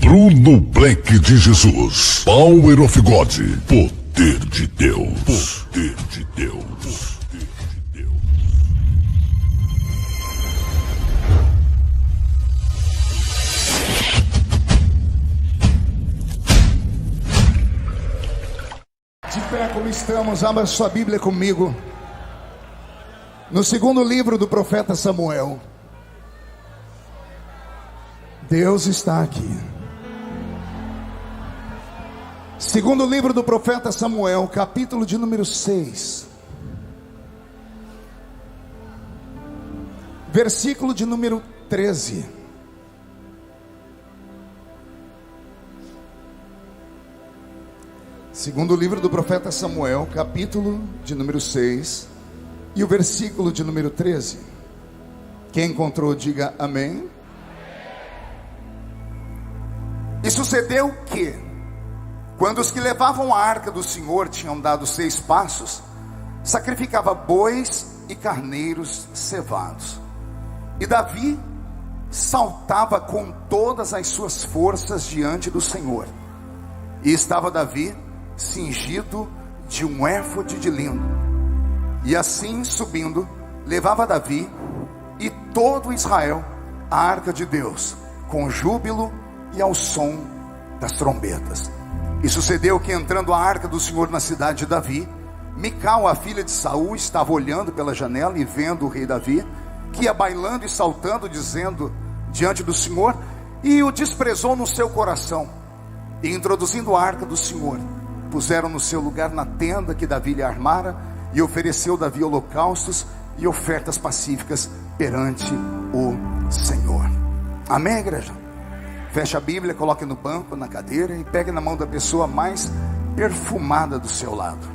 Bruno Black de Jesus. Power of God. Poder de Deus. Poder de Deus. De pé como estamos, abra sua Bíblia comigo. No segundo livro do profeta Samuel. Deus está aqui. Segundo livro do profeta Samuel, capítulo de número 6. Versículo de número 13. Segundo livro do profeta Samuel, capítulo de número 6. E o versículo de número 13. Quem encontrou, diga amém. E sucedeu que, quando os que levavam a arca do Senhor tinham dado 6 passos, sacrificava bois e carneiros cevados. E Davi saltava com todas as suas forças diante do Senhor. E estava Davi cingido de um éfode de linho. E assim subindo, levava Davi e todo Israel a arca de Deus, com júbilo e ao som das trombetas. E sucedeu que, entrando a arca do Senhor na cidade de Davi, Mical, a filha de Saul, estava olhando pela janela e vendo o rei Davi, que ia bailando e saltando, dizendo diante do Senhor, e o desprezou no seu coração. E introduzindo a arca do Senhor, puseram no seu lugar na tenda que Davi lhe armara, e ofereceu Davi holocaustos e ofertas pacíficas perante o Senhor. Amém, igreja? Feche a Bíblia, coloque no banco, na cadeira, e pegue na mão da pessoa mais perfumada do seu lado.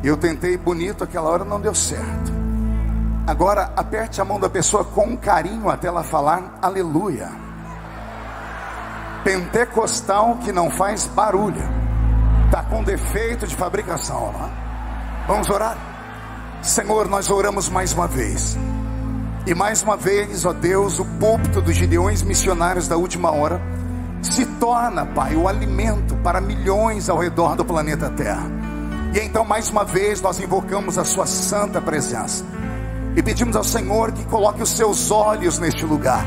Eu tentei bonito, aquela hora não deu certo. Agora aperte a mão da pessoa com carinho até ela falar aleluia. Pentecostal que não faz barulho, está com defeito de fabricação, não é? Vamos orar? Senhor, nós oramos mais uma vez. E mais uma vez, ó Deus, o púlpito dos Gideões missionários da última hora se torna, Pai, o alimento para milhões ao redor do planeta Terra. E então mais uma vez nós invocamos a sua santa presença e pedimos ao Senhor que coloque os seus olhos neste lugar,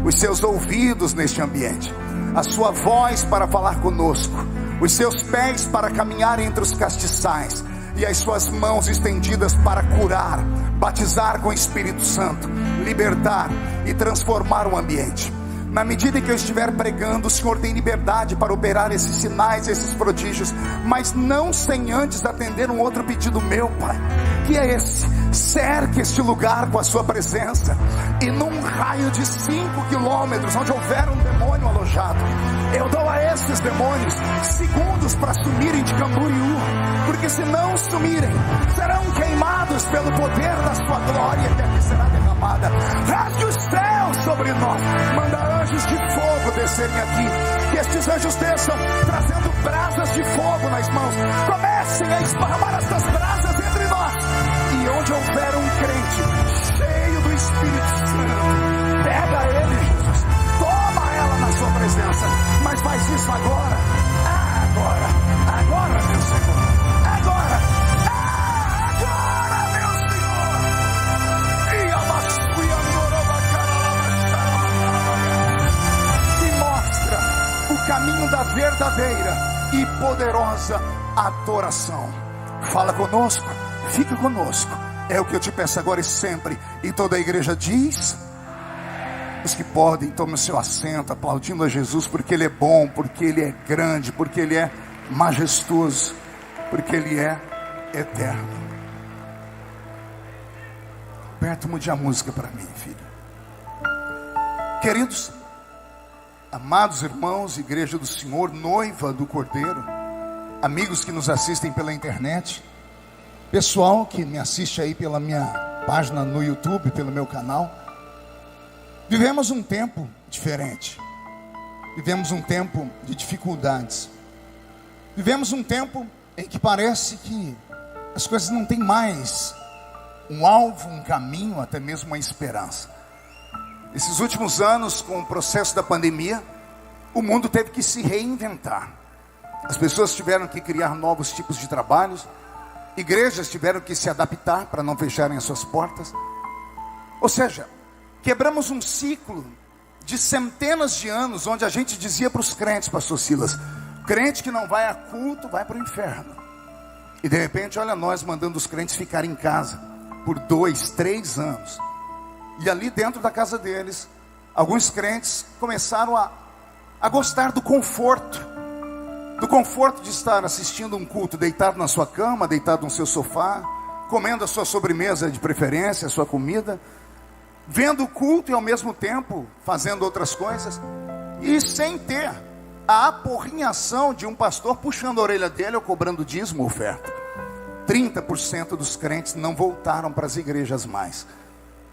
os seus ouvidos neste ambiente, a sua voz para falar conosco, os seus pés para caminhar entre os castiçais, e as suas mãos estendidas para curar, batizar com o Espírito Santo, libertar e transformar o ambiente. Na medida em que eu estiver pregando, o Senhor tem liberdade para operar esses sinais, esses prodígios, mas não sem antes atender um outro pedido meu, Pai, que é esse: cerque este lugar com a sua presença, e num raio de 5 quilômetros, onde houver um demônio alojado, eu dou a esses demônios segundos para sumirem de Camboriú, porque se não sumirem, serão queimados pelo poder da sua glória, que será derramada. Rasgue os céus sobre nós, manda anjos de fogo descerem aqui, que estes anjos desçam trazendo brasas de fogo nas mãos, comecem a esparramar estas brasas entre nós, e onde houver um crente cheio do Espírito Santo, pega ele, Jesus, toma ela na sua presença, mas faz isso agora, agora meu Senhor, agora meu Senhor, e mostra o caminho da verdadeira e poderosa adoração. Fala conosco, fica conosco, é o que eu te peço agora e sempre. E toda a igreja diz: os que podem, tomem o seu assento, aplaudindo a Jesus, porque Ele é bom, porque Ele é grande, porque Ele é majestoso, porque Ele é eterno. Aperta, mude a música para mim, filho. Queridos, amados irmãos, igreja do Senhor, noiva do Cordeiro, amigos que nos assistem pela internet, pessoal que me assiste aí pela minha página no YouTube, pelo meu canal, vivemos um tempo diferente, vivemos um tempo de dificuldades, vivemos um tempo em que parece que as coisas não têm mais um alvo, um caminho, até mesmo uma esperança. Esses últimos anos, com o processo da pandemia, o mundo teve que se reinventar. As pessoas tiveram que criar novos tipos de trabalhos. Igrejas tiveram que se adaptar para não fecharem as suas portas. Ou seja, quebramos um ciclo de centenas de anos, onde a gente dizia para os crentes, pastor Silas, crente que não vai a culto vai para o inferno. E de repente, olha nós mandando os crentes ficarem em casa por 2, 3 anos. E ali dentro da casa deles, alguns crentes começaram a gostar do conforto de estar assistindo um culto deitado na sua cama, deitado no seu sofá, comendo a sua sobremesa de preferência, a sua comida, vendo o culto e ao mesmo tempo fazendo outras coisas, e sem ter a aporrinhação de um pastor puxando a orelha dele ou cobrando dízimo ou oferta. 30% dos crentes não voltaram para as igrejas mais.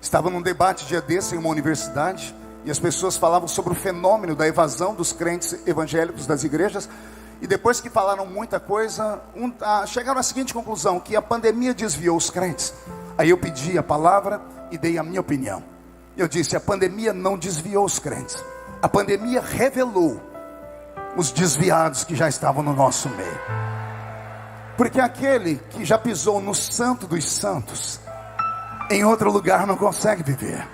Estava num debate dia desse em uma universidade, e as pessoas falavam sobre o fenômeno da evasão dos crentes evangélicos das igrejas. E depois que falaram muita coisa, chegaram à seguinte conclusão, que a pandemia desviou os crentes. Aí eu pedi a palavra e dei a minha opinião. Eu disse, a pandemia não desviou os crentes. A pandemia revelou os desviados que já estavam no nosso meio. Porque aquele que já pisou no santo dos santos, em outro lugar não consegue viver.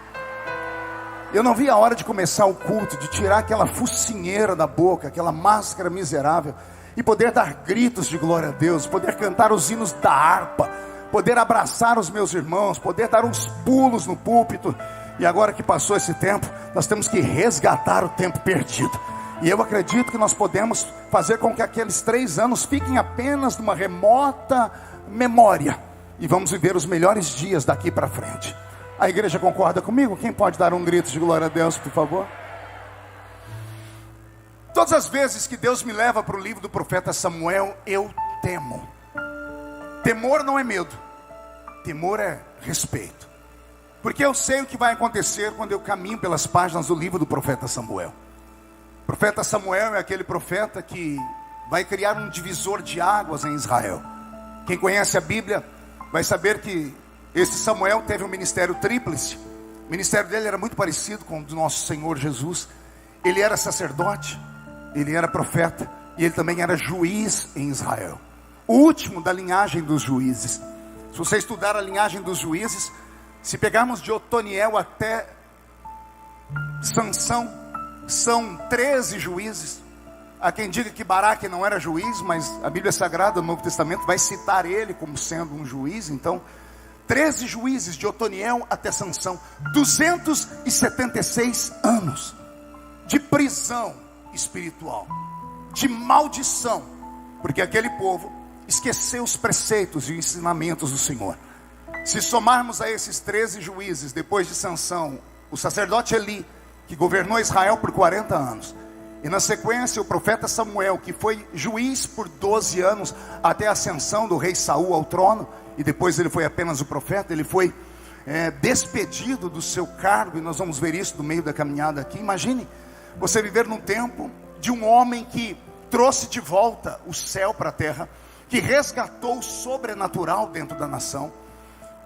Eu não vi a hora de começar o culto, de tirar aquela focinheira da boca, aquela máscara miserável, e poder dar gritos de glória a Deus, poder cantar os hinos da harpa, poder abraçar os meus irmãos, poder dar uns pulos no púlpito. E agora que passou esse tempo, nós temos que resgatar o tempo perdido. E eu acredito que nós podemos fazer com que aqueles 3 anos fiquem apenas numa remota memória, e vamos viver os melhores dias daqui para frente. A igreja concorda comigo? Quem pode dar um grito de glória a Deus, por favor? Todas as vezes que Deus me leva para o livro do profeta Samuel, eu temo. Temor não é medo, temor é respeito. Porque eu sei o que vai acontecer quando eu caminho pelas páginas do livro do profeta Samuel. O profeta Samuel é aquele profeta que vai criar um divisor de águas em Israel. Quem conhece a Bíblia vai saber que esse Samuel teve um ministério tríplice. O ministério dele era muito parecido com o do nosso Senhor Jesus. Ele era sacerdote, ele era profeta, e ele também era juiz em Israel. O último da linhagem dos juízes. Se você estudar a linhagem dos juízes, se pegarmos de Otoniel até Sansão, são 13 juízes. Há quem diga que Baraque não era juiz, mas a Bíblia Sagrada, no Novo Testamento, vai citar ele como sendo um juiz. Então, 13 juízes de Otoniel até Sansão, 276 anos de prisão espiritual, de maldição, porque aquele povo esqueceu os preceitos e os ensinamentos do Senhor. Se somarmos a esses 13 juízes, depois de Sansão, o sacerdote Eli, que governou Israel por 40 anos, e na sequência o profeta Samuel, que foi juiz por 12 anos, até a ascensão do rei Saul ao trono, e depois ele foi apenas o profeta, ele foi despedido do seu cargo, e nós vamos ver isso no meio da caminhada aqui. Imagine você viver num tempo de um homem que trouxe de volta o céu para a terra, que resgatou o sobrenatural dentro da nação.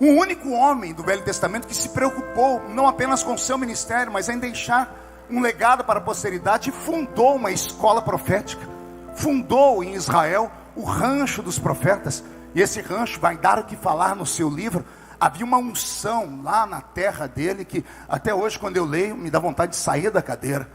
Um único homem do Velho Testamento que se preocupou não apenas com o seu ministério, mas em deixar um legado para a posteridade, e fundou uma escola profética, fundou em Israel o rancho dos profetas. E esse rancho vai dar o que falar no seu livro. Havia uma unção lá na terra dele, que até hoje quando eu leio, me dá vontade de sair da cadeira.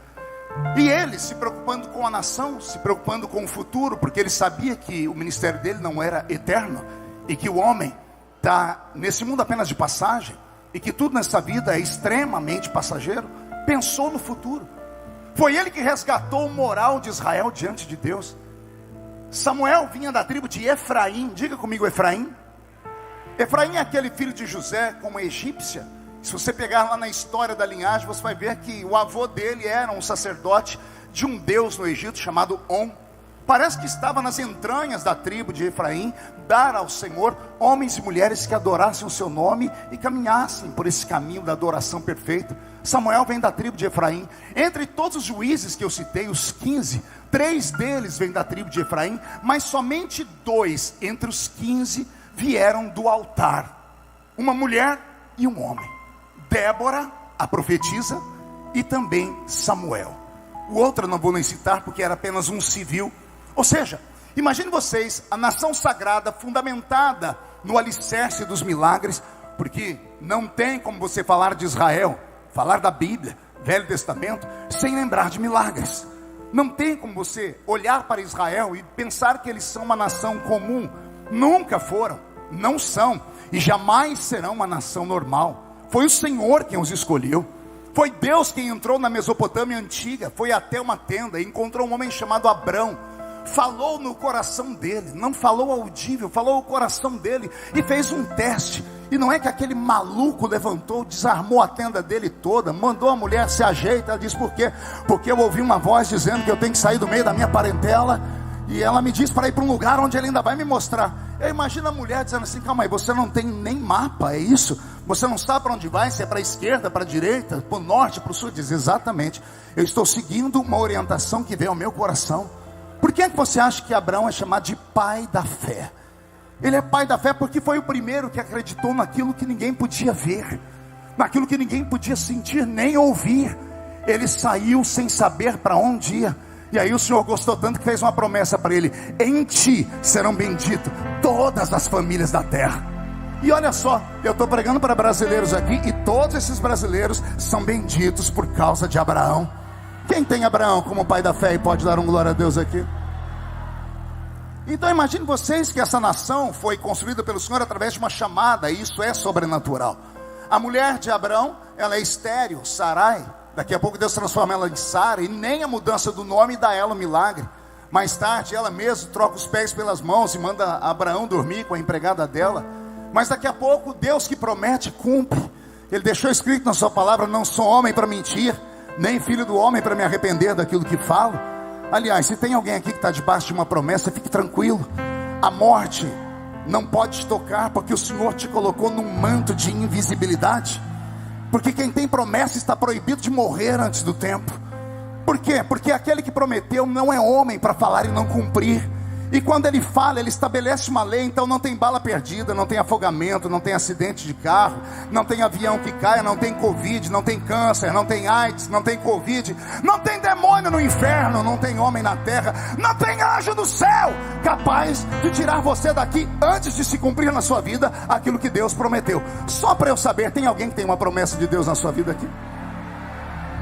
E ele se preocupando com a nação, se preocupando com o futuro, porque ele sabia que o ministério dele não era eterno, e que o homem está nesse mundo apenas de passagem, e que tudo nessa vida é extremamente passageiro. Pensou no futuro. Foi ele que resgatou o moral de Israel diante de Deus. Samuel vinha da tribo de Efraim. Diga comigo, Efraim. Efraim é aquele filho de José com uma egípcia. Se você pegar lá na história da linhagem, você vai ver que o avô dele era um sacerdote de um deus no Egito chamado On. Parece que estava nas entranhas da tribo de Efraim dar ao Senhor homens e mulheres que adorassem o seu nome e caminhassem por esse caminho da adoração perfeita. Samuel vem da tribo de Efraim. Entre todos os juízes que eu citei, os 15, 3 deles vêm da tribo de Efraim, mas somente 2 entre os 15 vieram do altar. Uma mulher e um homem. Débora, a profetisa, e também Samuel. O outro eu não vou nem citar porque era apenas um civil. Ou seja, imagine vocês, a nação sagrada fundamentada no alicerce dos milagres, porque não tem como você falar de Israel, falar da Bíblia, Velho Testamento, sem lembrar de milagres. Não tem como você olhar para Israel e pensar que eles são uma nação comum. Nunca foram, não são e jamais serão uma nação normal. Foi o Senhor quem os escolheu. Foi Deus quem entrou na Mesopotâmia antiga, foi até uma tenda e encontrou um homem chamado Abrão. Falou no coração dele, não falou audível, falou o coração dele e fez um teste. E não é que aquele maluco levantou, desarmou a tenda dele toda, mandou a mulher se ajeitar. Ela disse: por quê? Porque eu ouvi uma voz dizendo que eu tenho que sair do meio da minha parentela, e ela me disse para ir para um lugar onde ele ainda vai me mostrar. Eu imagino a mulher dizendo assim: calma aí, você não tem nem mapa, é isso? Você não sabe para onde vai, se é para a esquerda, para a direita, para o norte, para o sul? Diz: exatamente, eu estou seguindo uma orientação que veio ao meu coração. Por que é que você acha que Abraão é chamado de pai da fé? Ele é pai da fé porque foi o primeiro que acreditou naquilo que ninguém podia ver, naquilo que ninguém podia sentir nem ouvir. Ele saiu sem saber para onde ia. E aí o Senhor gostou tanto que fez uma promessa para ele: em ti serão benditas todas as famílias da terra. E olha só, eu estou pregando para brasileiros aqui, e todos esses brasileiros são benditos por causa de Abraão. Quem tem Abraão como pai da fé e pode dar um glória a Deus aqui? Então imagine vocês que essa nação foi construída pelo Senhor através de uma chamada, e isso é sobrenatural. A mulher de Abraão, ela é estéril, Sarai. Daqui a pouco Deus transforma ela em Sara, e nem a mudança do nome dá ela um milagre. Mais tarde ela mesma troca os pés pelas mãos e manda Abraão dormir com a empregada dela. Mas daqui a pouco Deus que promete cumpre. Ele deixou escrito na sua palavra: não sou homem para mentir, nem filho do homem para me arrepender daquilo que falo. Aliás, se tem alguém aqui que está debaixo de uma promessa, fique tranquilo. A morte não pode te tocar, porque o Senhor te colocou num manto de invisibilidade. Porque quem tem promessa está proibido de morrer antes do tempo. Por quê? Porque aquele que prometeu não é homem para falar e não cumprir. E quando ele fala, ele estabelece uma lei. Então não tem bala perdida, não tem afogamento, não tem acidente de carro, não tem avião que caia, não tem Covid, não tem câncer, não tem AIDS, não tem Covid, não tem demônio no inferno, não tem homem na terra, não tem anjo no céu capaz de tirar você daqui antes de se cumprir na sua vida aquilo que Deus prometeu. Só para eu saber, tem alguém que tem uma promessa de Deus na sua vida aqui?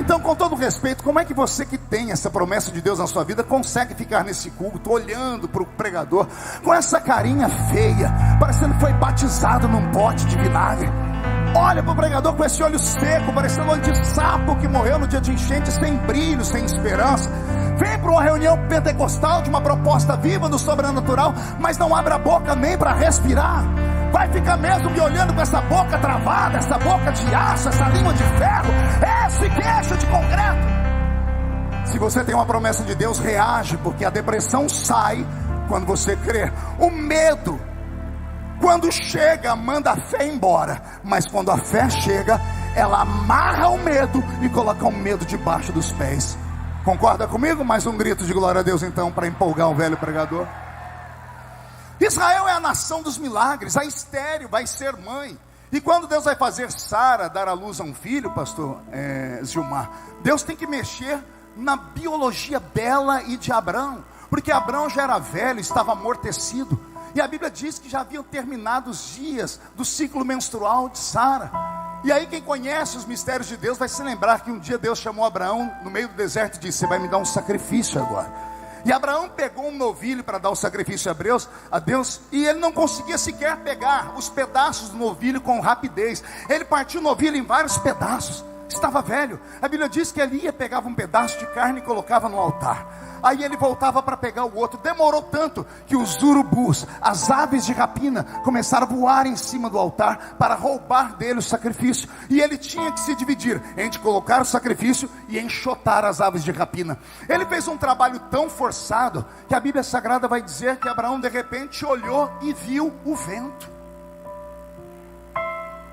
Então, com todo respeito, como é que você que tem essa promessa de Deus na sua vida consegue ficar nesse culto olhando para o pregador com essa carinha feia, parecendo que foi batizado num pote de vinagre? Olha para o pregador com esse olho seco, parecendo olho de sapo que morreu no dia de enchente, sem brilho, sem esperança. Vem para uma reunião pentecostal de uma proposta viva do sobrenatural, mas não abre a boca nem para respirar. Vai ficar mesmo me olhando com essa boca travada, essa boca de aço, essa língua de ferro, esse queixo de concreto. Se você tem uma promessa de Deus, reage, porque a depressão sai quando você crê. O medo, quando chega, manda a fé embora. Mas quando a fé chega, ela amarra o medo e coloca o medo debaixo dos pés. Concorda comigo? Mais um grito de glória a Deus então, para empolgar o velho pregador. Israel é a nação dos milagres. A estéril vai ser mãe. E quando Deus vai fazer Sara dar à luz a um filho, pastor Gilmar, Deus tem que mexer na biologia dela e de Abrão, porque Abrão já era velho, estava amortecido. E a Bíblia diz que já haviam terminado os dias do ciclo menstrual de Sara. E aí quem conhece os mistérios de Deus vai se lembrar que um dia Deus chamou Abraão no meio do deserto e disse: você vai me dar um sacrifício agora. E Abraão pegou um novilho para dar o sacrifício a Deus, e ele não conseguia sequer pegar os pedaços do novilho com rapidez. Ele partiu o novilho em vários pedaços, estava velho. A Bíblia diz que ele pegava um pedaço de carne e colocava no altar. Aí ele voltava para pegar o outro. Demorou tanto que os urubus, as aves de rapina, começaram a voar em cima do altar para roubar dele o sacrifício. E ele tinha que se dividir entre colocar o sacrifício e enxotar as aves de rapina. Ele fez um trabalho tão forçado que a Bíblia Sagrada vai dizer que Abraão de repente olhou e viu o vento.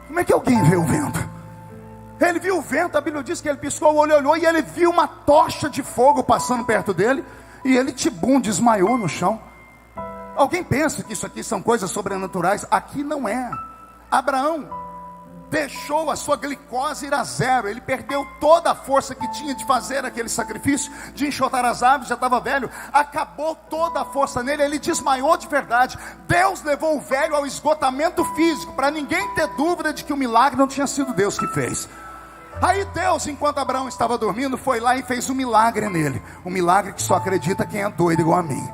Como é que alguém vê o vento? Ele viu o vento, a Bíblia diz que ele piscou o olho, olhou e ele viu uma tocha de fogo passando perto dele, e ele desmaiou no chão. Alguém pensa que isso aqui são coisas sobrenaturais? Aqui não é. Abraão deixou a sua glicose ir a zero. Ele perdeu toda a força que tinha de fazer aquele sacrifício, de enxotar as aves, já estava velho. Acabou toda a força nele, ele desmaiou de verdade. Deus levou o velho ao esgotamento físico, para ninguém ter dúvida de que o milagre não tinha sido Deus que fez. Aí Deus, enquanto Abraão estava dormindo, foi lá e fez um milagre nele. Um milagre que só acredita quem é doido igual a mim.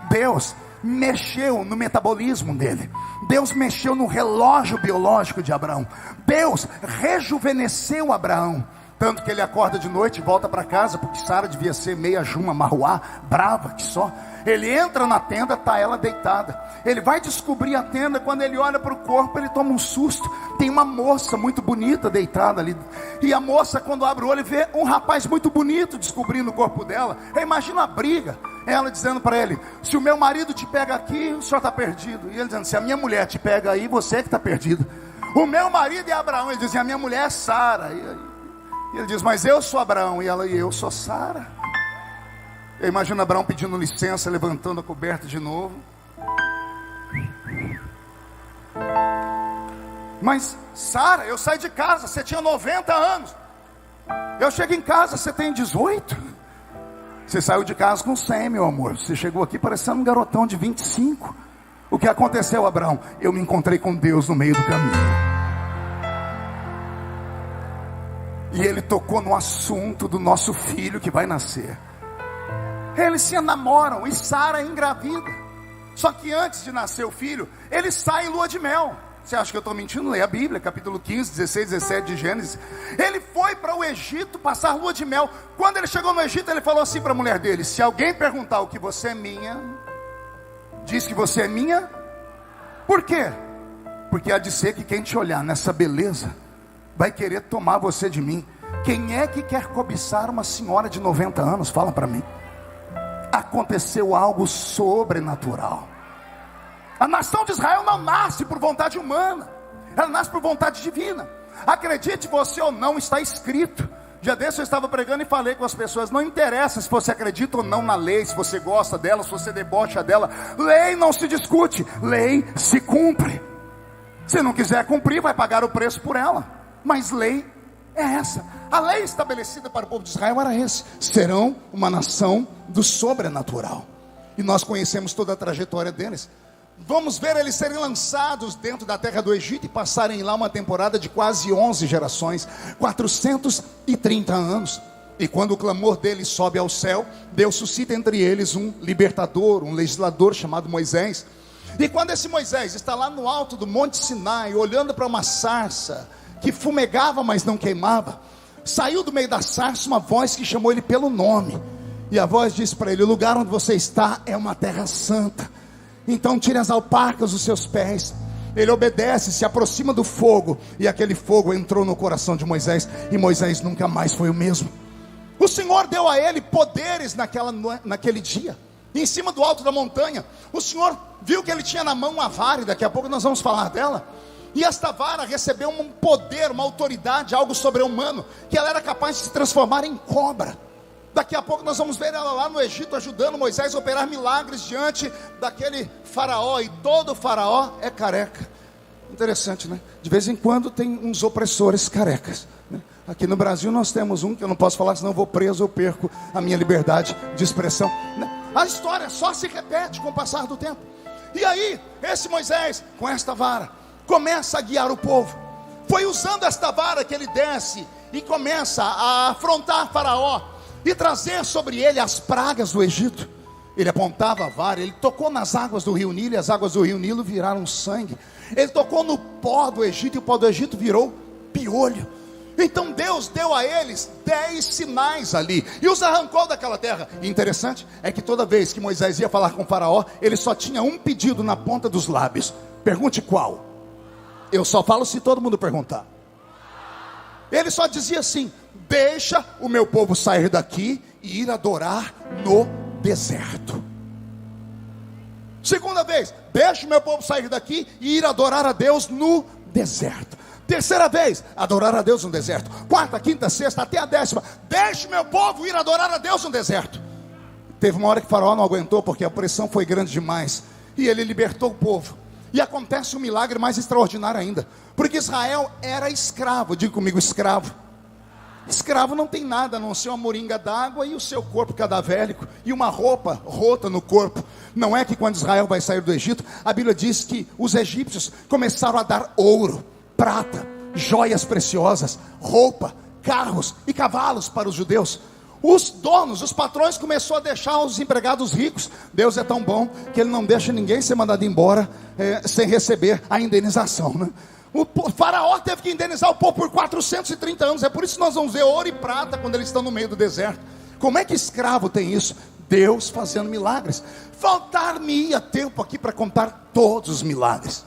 Deus mexeu no metabolismo dele. Deus mexeu no relógio biológico de Abraão. Deus rejuvenesceu Abraão. Tanto que ele acorda de noite e volta para casa, porque Sara devia ser meia juma, marruá, brava que só. Ele entra na tenda, está ela deitada. Ele vai descobrir a tenda, quando ele olha para o corpo, ele toma um susto. Tem uma moça muito bonita deitada ali. E a moça, quando abre o olho, vê um rapaz muito bonito descobrindo o corpo dela. Imagina a briga. Ela dizendo para ele: se o meu marido te pega aqui, o senhor está perdido. E ele dizendo: se a minha mulher te pega aí, você é que está perdido. O meu marido é Abraão. Ele dizia: a minha mulher é Sara. E ele diz: mas eu sou Abraão. E ela: e eu sou Sara. Eu imagino Abraão pedindo licença, levantando a coberta de novo. Mas Sara, eu saí de casa, você tinha 90 anos. Eu chego em casa, você tem 18. Você saiu de casa com 100, meu amor. Você chegou aqui parecendo um garotão de 25. O que aconteceu, Abraão? Eu me encontrei com Deus no meio do caminho. E ele tocou no assunto do nosso filho que vai nascer. Eles se namoram e Sara engravida. Só que antes de nascer o filho, ele sai em lua de mel. Você acha que eu estou mentindo? Lê a Bíblia, capítulo 15, 16, 17 de Gênesis. Ele foi para o Egito passar lua de mel. Quando ele chegou no Egito, ele falou assim para a mulher dele: se alguém perguntar o que você é minha, diz que você é minha. Por quê? Porque há de ser que quem te olhar nessa beleza vai querer tomar você de mim. Quem é que quer cobiçar uma senhora de 90 anos? Fala para mim. Aconteceu algo sobrenatural. A nação de Israel não nasce por vontade humana, ela nasce por vontade divina. Acredite você ou não, está escrito. Dia desse eu estava pregando e falei com as pessoas: não interessa se você acredita ou não na lei, se você gosta dela, se você debocha dela. Lei não se discute, lei se cumpre. Se não quiser cumprir, vai pagar o preço por ela. Mas lei é essa. A lei estabelecida para o povo de Israel era esse: serão uma nação do sobrenatural. E nós conhecemos toda a trajetória deles. Vamos ver eles serem lançados dentro da terra do Egito e passarem lá uma temporada de quase 11 gerações, 430 anos. E quando o clamor deles sobe ao céu, Deus suscita entre eles um libertador, um legislador chamado Moisés. E quando esse Moisés está lá no alto do Monte Sinai, olhando para uma sarça que fumegava, mas não queimava, saiu do meio da sarça uma voz que chamou ele pelo nome. E a voz disse para ele: o lugar onde você está é uma terra santa. Então tire as alparcas dos seus pés. Ele obedece, se aproxima do fogo, e aquele fogo entrou no coração de Moisés, e Moisés nunca mais foi o mesmo. O Senhor deu a ele poderes naquele dia. Em cima do alto da montanha, o Senhor viu que ele tinha na mão uma vara, e daqui a pouco nós vamos falar dela. E esta vara recebeu um poder, uma autoridade, algo sobre-humano, que ela era capaz de se transformar em cobra. Daqui a pouco nós vamos ver ela lá no Egito, ajudando Moisés a operar milagres diante daquele faraó. E todo faraó é careca. Interessante, né? De vez em quando tem uns opressores carecas, né? Aqui no Brasil nós temos um que eu não posso falar, senão eu vou preso, eu perco a minha liberdade de expressão, né? A história só se repete com o passar do tempo. E aí, esse Moisés, com esta vara, começa a guiar o povo. Foi usando esta vara que ele desce e começa a afrontar faraó e trazer sobre ele as pragas do Egito. Ele apontava a vara, ele tocou nas águas do rio Nilo, e as águas do rio Nilo viraram sangue. Ele tocou no pó do Egito, e o pó do Egito virou piolho. Então Deus deu a eles 10 sinais ali, e os arrancou daquela terra. E interessante é que toda vez que Moisés ia falar com o faraó, ele só tinha um pedido na ponta dos lábios. Pergunte qual? Eu só falo se todo mundo perguntar. Ele só dizia assim: deixa o meu povo sair daqui e ir adorar no deserto. Segunda vez: deixa o meu povo sair daqui e ir adorar a Deus no deserto. Terceira vez: adorar a Deus no deserto. Quarta, quinta, sexta, até a 10ª: deixa o meu povo ir adorar a Deus no deserto. Teve uma hora que o faraó não aguentou, porque a pressão foi grande demais, e ele libertou o povo. E acontece um milagre mais extraordinário ainda, porque Israel era escravo. Diga comigo, escravo. Escravo não tem nada a não ser uma moringa d'água e o seu corpo cadavélico e uma roupa rota no corpo. Não é que quando Israel vai sair do Egito, a Bíblia diz que os egípcios começaram a dar ouro, prata, joias preciosas, roupa, carros e cavalos para os judeus. Os donos, os patrões começaram a deixar os empregados ricos. Deus é tão bom que Ele não deixa ninguém ser mandado embora sem receber a indenização, né? O faraó teve que indenizar o povo por 430 anos. É por isso que nós vamos ver ouro e prata quando eles estão no meio do deserto. Como é que escravo tem isso? Deus fazendo milagres. Faltar-me-ia tempo aqui para contar todos os milagres,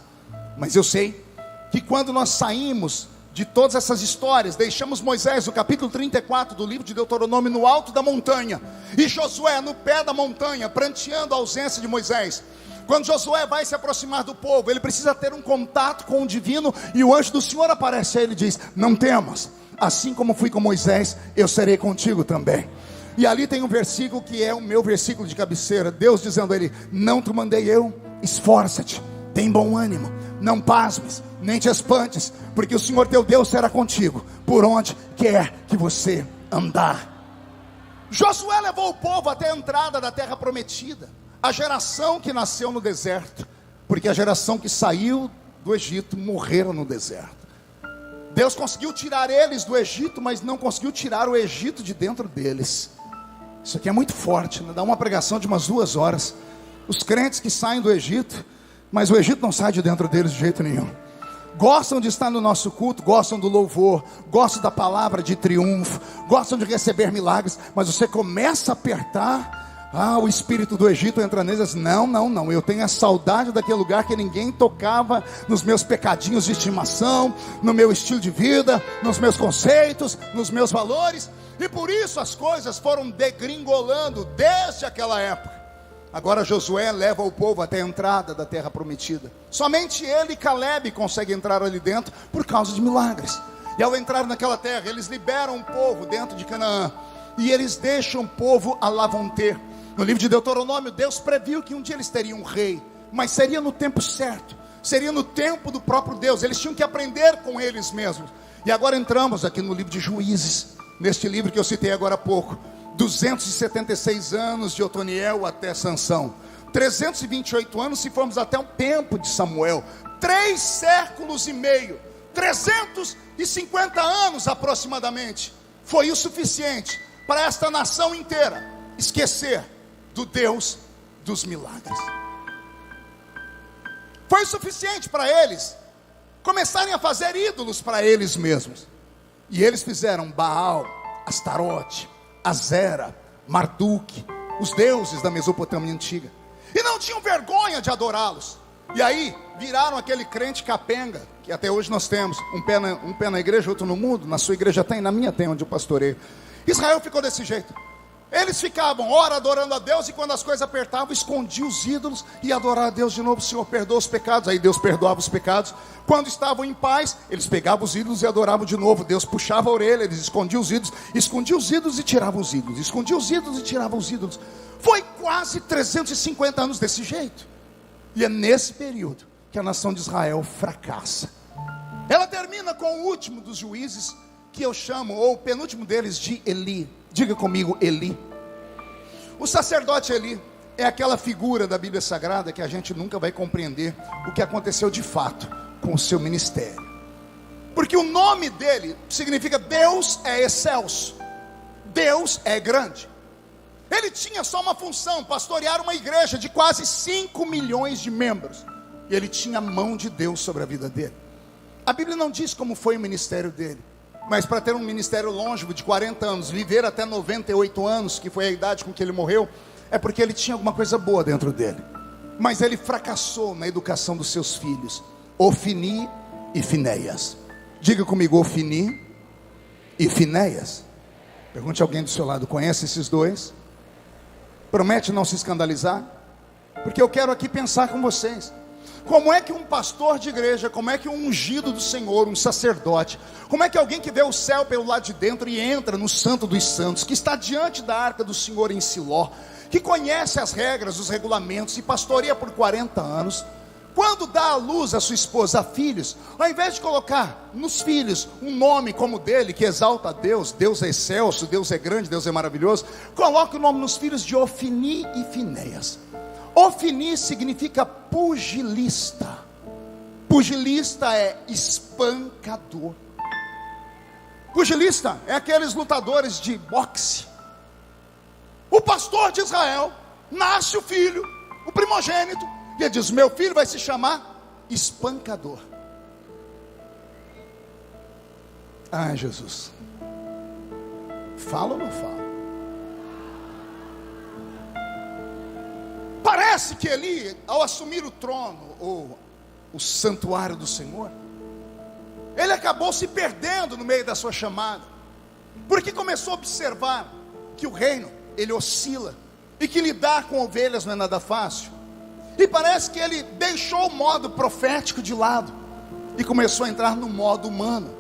mas eu sei que quando nós saímos de todas essas histórias, deixamos Moisés, no capítulo 34 do livro de Deuteronômio, no alto da montanha, e Josué no pé da montanha, pranteando a ausência de Moisés. Quando Josué vai se aproximar do povo, ele precisa ter um contato com o divino, e o anjo do Senhor aparece a ele e diz: não temas, assim como fui com Moisés, eu serei contigo também. E ali tem um versículo que é o meu versículo de cabeceira, Deus dizendo a ele: não te mandei eu? Esforça-te, tem bom ânimo, não pasmes, nem te espantes, porque o Senhor teu Deus será contigo, por onde quer que você andar. Josué levou o povo até a entrada da terra prometida, a geração que nasceu no deserto, porque a geração que saiu do Egito morreram no deserto. Deus conseguiu tirar eles do Egito, mas não conseguiu tirar o Egito de dentro deles. Isso aqui é muito forte, né? Dá uma pregação de umas 2 horas. Os crentes que saem do Egito, mas o Egito não sai de dentro deles de jeito nenhum. Gostam de estar no nosso culto, gostam do louvor, gostam da palavra de triunfo, gostam de receber milagres, mas você começa a apertar, o espírito do Egito entra neles e diz: não, eu tenho a saudade daquele lugar que ninguém tocava nos meus pecadinhos de estimação, no meu estilo de vida, nos meus conceitos, nos meus valores. E por isso as coisas foram degringolando desde aquela época. Agora Josué leva o povo até a entrada da terra prometida. Somente ele e Caleb conseguem entrar ali dentro por causa de milagres. E ao entrar naquela terra, eles liberam o povo dentro de Canaã, e eles deixam o povo a lá vão ter. No livro de Deuteronômio, Deus previu que um dia eles teriam um rei, mas seria no tempo certo, seria no tempo do próprio Deus. Eles tinham que aprender com eles mesmos. E agora entramos aqui no livro de Juízes, neste livro que eu citei agora há pouco. 276 anos de Otoniel até Sansão, 328 anos se formos até o tempo de Samuel, 3 séculos e meio, 350 anos aproximadamente, foi o suficiente para esta nação inteira esquecer do Deus dos milagres. Foi o suficiente para eles começarem a fazer ídolos para eles mesmos. E eles fizeram Baal, Astarote, Azera, Marduk, os deuses da Mesopotâmia antiga, e não tinham vergonha de adorá-los. E aí viraram aquele crente capenga que até hoje nós temos, um pé na igreja, outro no mundo. Na sua igreja tem, na minha tem, onde eu pastoreio. Israel ficou desse jeito. Eles ficavam ora adorando a Deus, e quando as coisas apertavam, escondiam os ídolos e adorar a Deus de novo. O Senhor perdoa os pecados, aí Deus perdoava os pecados. Quando estavam em paz, eles pegavam os ídolos e adoravam de novo. Deus puxava a orelha, eles escondiam os ídolos e tiravam os ídolos, escondiam os ídolos e tiravam os ídolos. Foi quase 350 anos desse jeito. E é nesse período que a nação de Israel fracassa. Ela termina com o último dos juízes, que eu chamo, ou o penúltimo deles, de Eli. Diga comigo, Eli. O sacerdote Eli é aquela figura da Bíblia Sagrada que a gente nunca vai compreender o que aconteceu de fato com o seu ministério, porque o nome dele significa Deus é excelso, Deus é grande. Ele tinha só uma função: pastorear uma igreja de quase 5 milhões de membros. E ele tinha a mão de Deus sobre a vida dele. A Bíblia não diz como foi o ministério dele, mas para ter um ministério longevo de 40 anos, viver até 98 anos, que foi a idade com que ele morreu, é porque ele tinha alguma coisa boa dentro dele. Mas ele fracassou na educação dos seus filhos, Ofni e Finéias. Diga comigo, Ofni e Finéias. Pergunte a alguém do seu lado: conhece esses dois? Promete não se escandalizar? Porque eu quero aqui pensar com vocês. Como é que um pastor de igreja, como é que um ungido do Senhor, um sacerdote, como é que alguém que vê o céu pelo lado de dentro e entra no santo dos santos, que está diante da arca do Senhor em Siló, que conhece as regras, os regulamentos e pastoreia por 40 anos, quando dá à luz a sua esposa a filhos, ao invés de colocar nos filhos um nome como o dele, que exalta a Deus, Deus é excelso, Deus é grande, Deus é maravilhoso, coloca o nome nos filhos de Ofni e Finéias. Ofni significa pugilista. Pugilista é espancador. Pugilista é aqueles lutadores de boxe. O pastor de Israel, nasce o filho, o primogênito, e ele diz: meu filho vai se chamar espancador. Ah, Jesus, fala ou não fala? Parece que Eli, ao assumir o trono, ou o santuário do Senhor, ele acabou se perdendo no meio da sua chamada, porque começou a observar que o reino, ele oscila, e que lidar com ovelhas não é nada fácil, e parece que ele deixou o modo profético de lado, e começou a entrar no modo humano,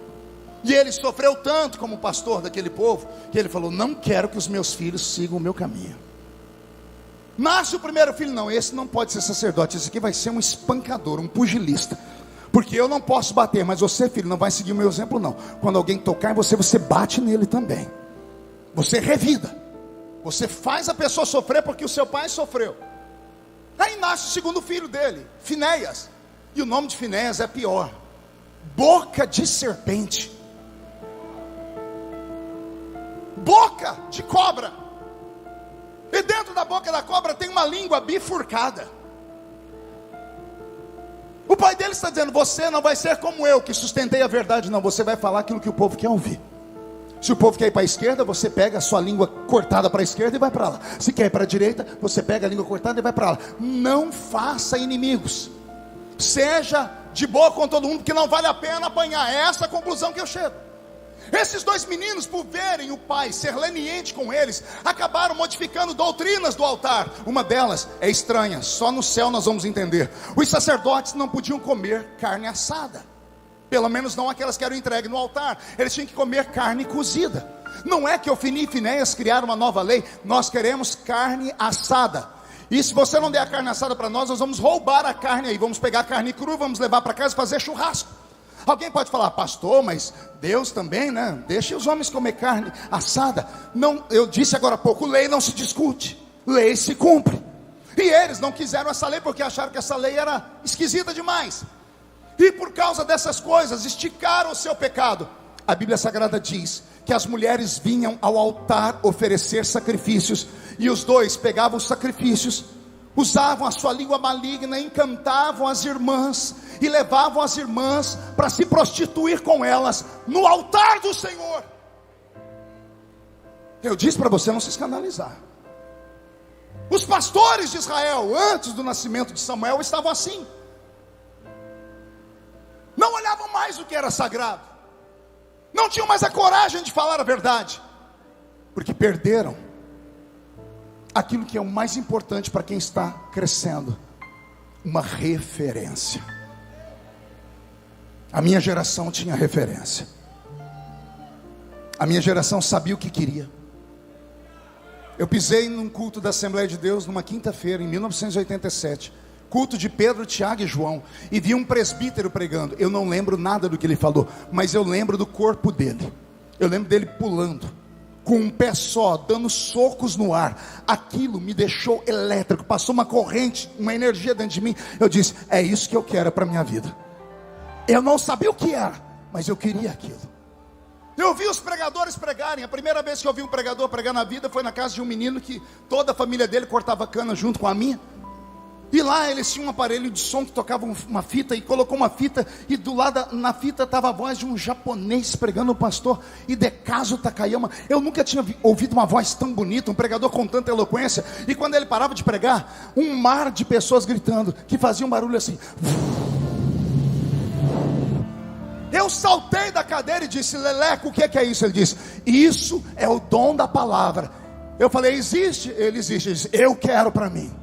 e ele sofreu tanto como pastor daquele povo, que ele falou: não quero que os meus filhos sigam o meu caminho. Nasce o primeiro filho: não, esse não pode ser sacerdote, esse aqui vai ser um espancador, um pugilista, porque eu não posso bater, mas você, filho, não vai seguir o meu exemplo não. Quando alguém tocar em você, você bate nele também, você revida, você faz a pessoa sofrer porque o seu pai sofreu. Aí nasce o segundo filho dele, Finéias, e o nome de Finéias é pior: boca de serpente, boca de cobra. E dentro da boca da cobra tem uma língua bifurcada. O pai dele está dizendo: você não vai ser como eu, que sustentei a verdade, não. Você vai falar aquilo que o povo quer ouvir. Se o povo quer ir para a esquerda, você pega a sua língua cortada para a esquerda e vai para lá. Se quer ir para a direita, você pega a língua cortada e vai para lá. Não faça inimigos. Seja de boa com todo mundo, porque não vale a pena apanhar. É essa a conclusão que eu chego. Esses dois meninos, por verem o pai ser leniente com eles, acabaram modificando doutrinas do altar. Uma delas é estranha, só no céu nós vamos entender. Os sacerdotes não podiam comer carne assada, pelo menos não aquelas que eram entregues no altar. Eles tinham que comer carne cozida. Não é que Ofni e Finéias criaram uma nova lei: nós queremos carne assada, e se você não der a carne assada para nós, nós vamos roubar a carne aí, vamos pegar a carne crua, vamos levar para casa e fazer churrasco. Alguém pode falar: pastor, mas Deus também, né? Deixa os homens comer carne assada. Não, eu disse agora há pouco, lei não se discute, lei se cumpre. E eles não quiseram essa lei porque acharam que essa lei era esquisita demais, e por causa dessas coisas esticaram o seu pecado. A Bíblia Sagrada diz que as mulheres vinham ao altar oferecer sacrifícios, e os dois pegavam os sacrifícios, usavam a sua língua maligna, encantavam as irmãs e levavam as irmãs para se prostituir com elas no altar do Senhor. Eu disse para você não se escandalizar. Os pastores de Israel, antes do nascimento de Samuel, estavam assim. Não olhavam mais o que era sagrado, não tinham mais a coragem de falar a verdade, porque perderam aquilo que é o mais importante para quem está crescendo: uma referência. A minha geração tinha referência. A minha geração sabia o que queria. Eu pisei num culto da Assembleia de Deus numa quinta-feira em 1987, culto de Pedro, Tiago e João, e vi um presbítero pregando. Eu não lembro nada do que ele falou, mas eu lembro do corpo dele. Eu lembro dele pulando com um pé só, dando socos no ar. Aquilo me deixou elétrico, passou uma corrente, uma energia dentro de mim. Eu disse: é isso que eu quero para a minha vida. Eu não sabia o que era, mas eu queria aquilo. Eu vi os pregadores pregarem. A primeira vez que eu vi um pregador pregar na vida foi na casa de um menino que toda a família dele cortava cana junto com a minha. E lá eles tinham um aparelho de som que tocava uma fita, e colocou uma fita, e do lado na fita estava a voz de um japonês pregando, o pastor Hidekazu Takayama. Eu nunca tinha ouvido uma voz tão bonita, um pregador com tanta eloquência. E quando ele parava de pregar, um mar de pessoas gritando, que faziam um barulho assim. Eu saltei da cadeira e disse: Leleco, o que é isso? Ele disse: isso é o dom da palavra. Eu falei: existe? Ele existe. Ele disse: eu quero para mim.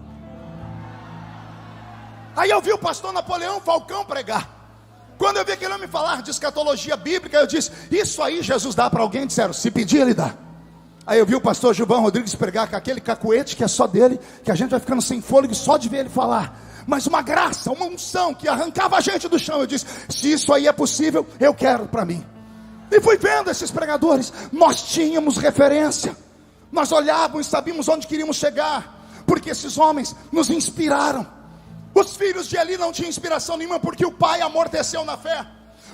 Aí eu vi o pastor Napoleão Falcão pregar. Quando eu vi aquele homem falar de escatologia bíblica, eu disse: isso aí Jesus dá para alguém? Disseram: se pedir ele dá. Aí eu vi o pastor Gilvão Rodrigues pregar com aquele cacuete que é só dele, que a gente vai ficando sem fôlego só de ver ele falar. mas uma graça, uma unção que arrancava a gente do chão. Eu disse: se isso aí é possível, eu quero para mim. E fui vendo esses pregadores, nós tínhamos referência, nós olhávamos e sabíamos onde queríamos chegar, porque esses homens nos inspiraram. Os filhos de Eli não tinham inspiração nenhuma, porque o pai amorteceu na fé.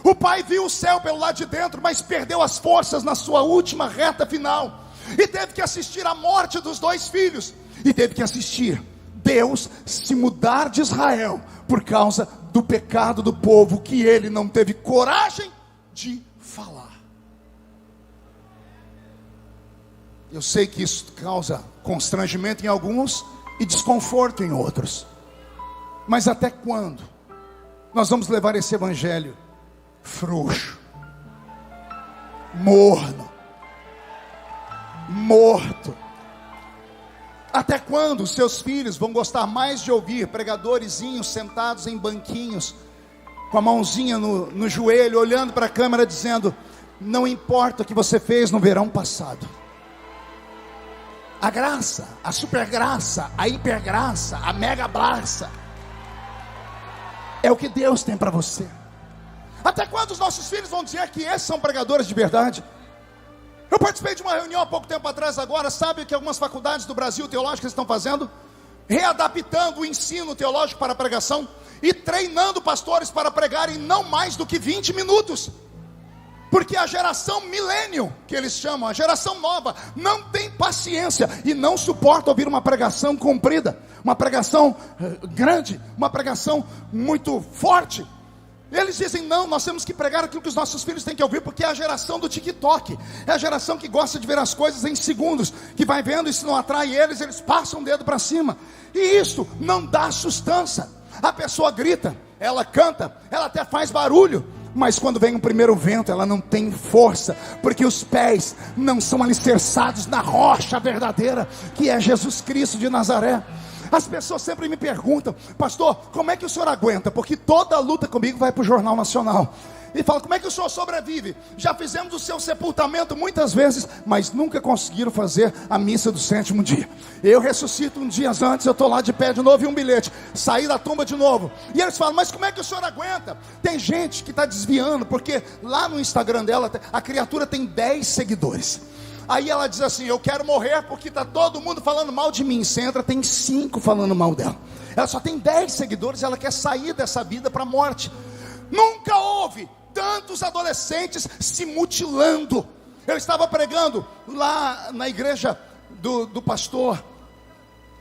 O pai viu o céu pelo lado de dentro, mas perdeu as forças na sua última reta final, e teve que assistir à morte dos 2 filhos, e teve que assistir Deus se mudar de Israel, por causa do pecado do povo, que ele não teve coragem de falar. Eu sei que isso causa constrangimento em alguns e desconforto em outros, mas até quando nós vamos levar esse evangelho frouxo, morno, morto? Até quando os seus filhos vão gostar mais de ouvir pregadorzinhos sentados em banquinhos, com a mãozinha no joelho, olhando para a câmera dizendo: não importa o que você fez no verão passado, a graça, a supergraça, a hipergraça, a mega graça é o que Deus tem para você. Até quando os nossos filhos vão dizer que esses são pregadores de verdade? Eu participei de uma reunião há pouco tempo atrás agora. Sabe que algumas faculdades do Brasil teológicas estão fazendo? Readaptando o ensino teológico para a pregação e treinando pastores para pregarem não mais do que 20 minutos. Porque a geração millennial, que eles chamam, a geração nova, não tem paciência e não suporta ouvir uma pregação comprida, uma pregação grande, uma pregação muito forte. Eles dizem: não, nós temos que pregar aquilo que os nossos filhos têm que ouvir, porque é a geração do TikTok, é a geração que gosta de ver as coisas em segundos, que vai vendo e se não atrai eles passam o dedo para cima, e isso não dá sustância. A pessoa grita, ela canta, ela até faz barulho, mas quando vem um primeiro vento, ela não tem força, porque os pés não são alicerçados na rocha verdadeira, que é Jesus Cristo de Nazaré. As pessoas sempre me perguntam: pastor, como é que o senhor aguenta? Porque toda a luta comigo vai para o Jornal Nacional. E fala: como é que o senhor sobrevive? Já fizemos o seu sepultamento muitas vezes, mas nunca conseguiram fazer a missa do 7º dia. Eu ressuscito uns dias antes, eu estou lá de pé de novo e um bilhete, saí da tumba de novo. E eles falam: mas como é que o senhor aguenta? Tem gente que está desviando, porque lá no Instagram dela, a criatura tem 10 seguidores. Aí ela diz assim: eu quero morrer porque está todo mundo falando mal de mim. Você entra, tem 5 falando mal dela. Ela só tem 10 seguidores, ela quer sair dessa vida para a morte. Nunca houve tantos adolescentes se mutilando. Eu estava pregando lá na igreja do pastor,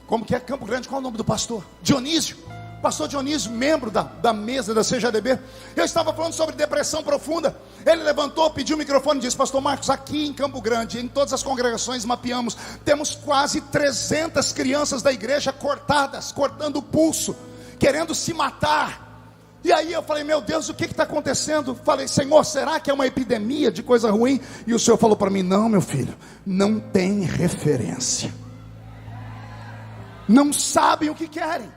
como que é, Campo Grande, qual é o nome do pastor? Dionísio. Pastor Dionísio, membro da mesa da CJDB. Eu estava falando sobre depressão profunda. Ele levantou, pediu o microfone e disse: pastor Marcos, aqui em Campo Grande, em todas as congregações mapeamos, temos quase 300 crianças da igreja cortadas, cortando o pulso, querendo se matar. E aí eu falei: meu Deus, o que está acontecendo? Falei: Senhor, será que é uma epidemia de coisa ruim? E o Senhor falou para mim: não, meu filho, não tem referência, não sabem o que querem.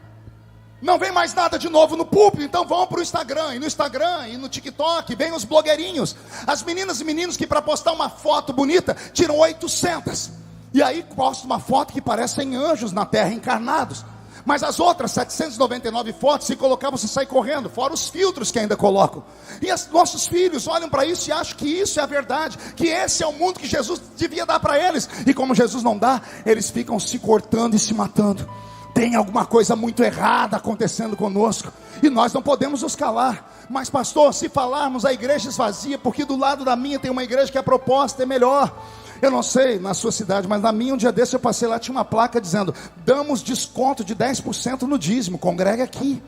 Não vem mais nada de novo no púlpito, então vão para o Instagram. E no Instagram e no TikTok vem os blogueirinhos, as meninas e meninos que para postar uma foto bonita tiram 800. E aí postam uma foto que parecem anjos na terra encarnados. Mas as outras 799 fotos, se colocar você sai correndo, fora os filtros que ainda colocam. E os nossos filhos olham para isso e acham que isso é a verdade, que esse é o mundo que Jesus devia dar para eles. E como Jesus não dá, eles ficam se cortando e se matando. Tem alguma coisa muito errada acontecendo conosco, e nós não podemos nos calar. Mas pastor, se falarmos, a igreja esvazia, porque do lado da minha tem uma igreja que a proposta é melhor. Eu não sei na sua cidade, mas na minha, um dia desse eu passei lá, tinha uma placa dizendo: damos desconto de 10% no dízimo, congregue aqui.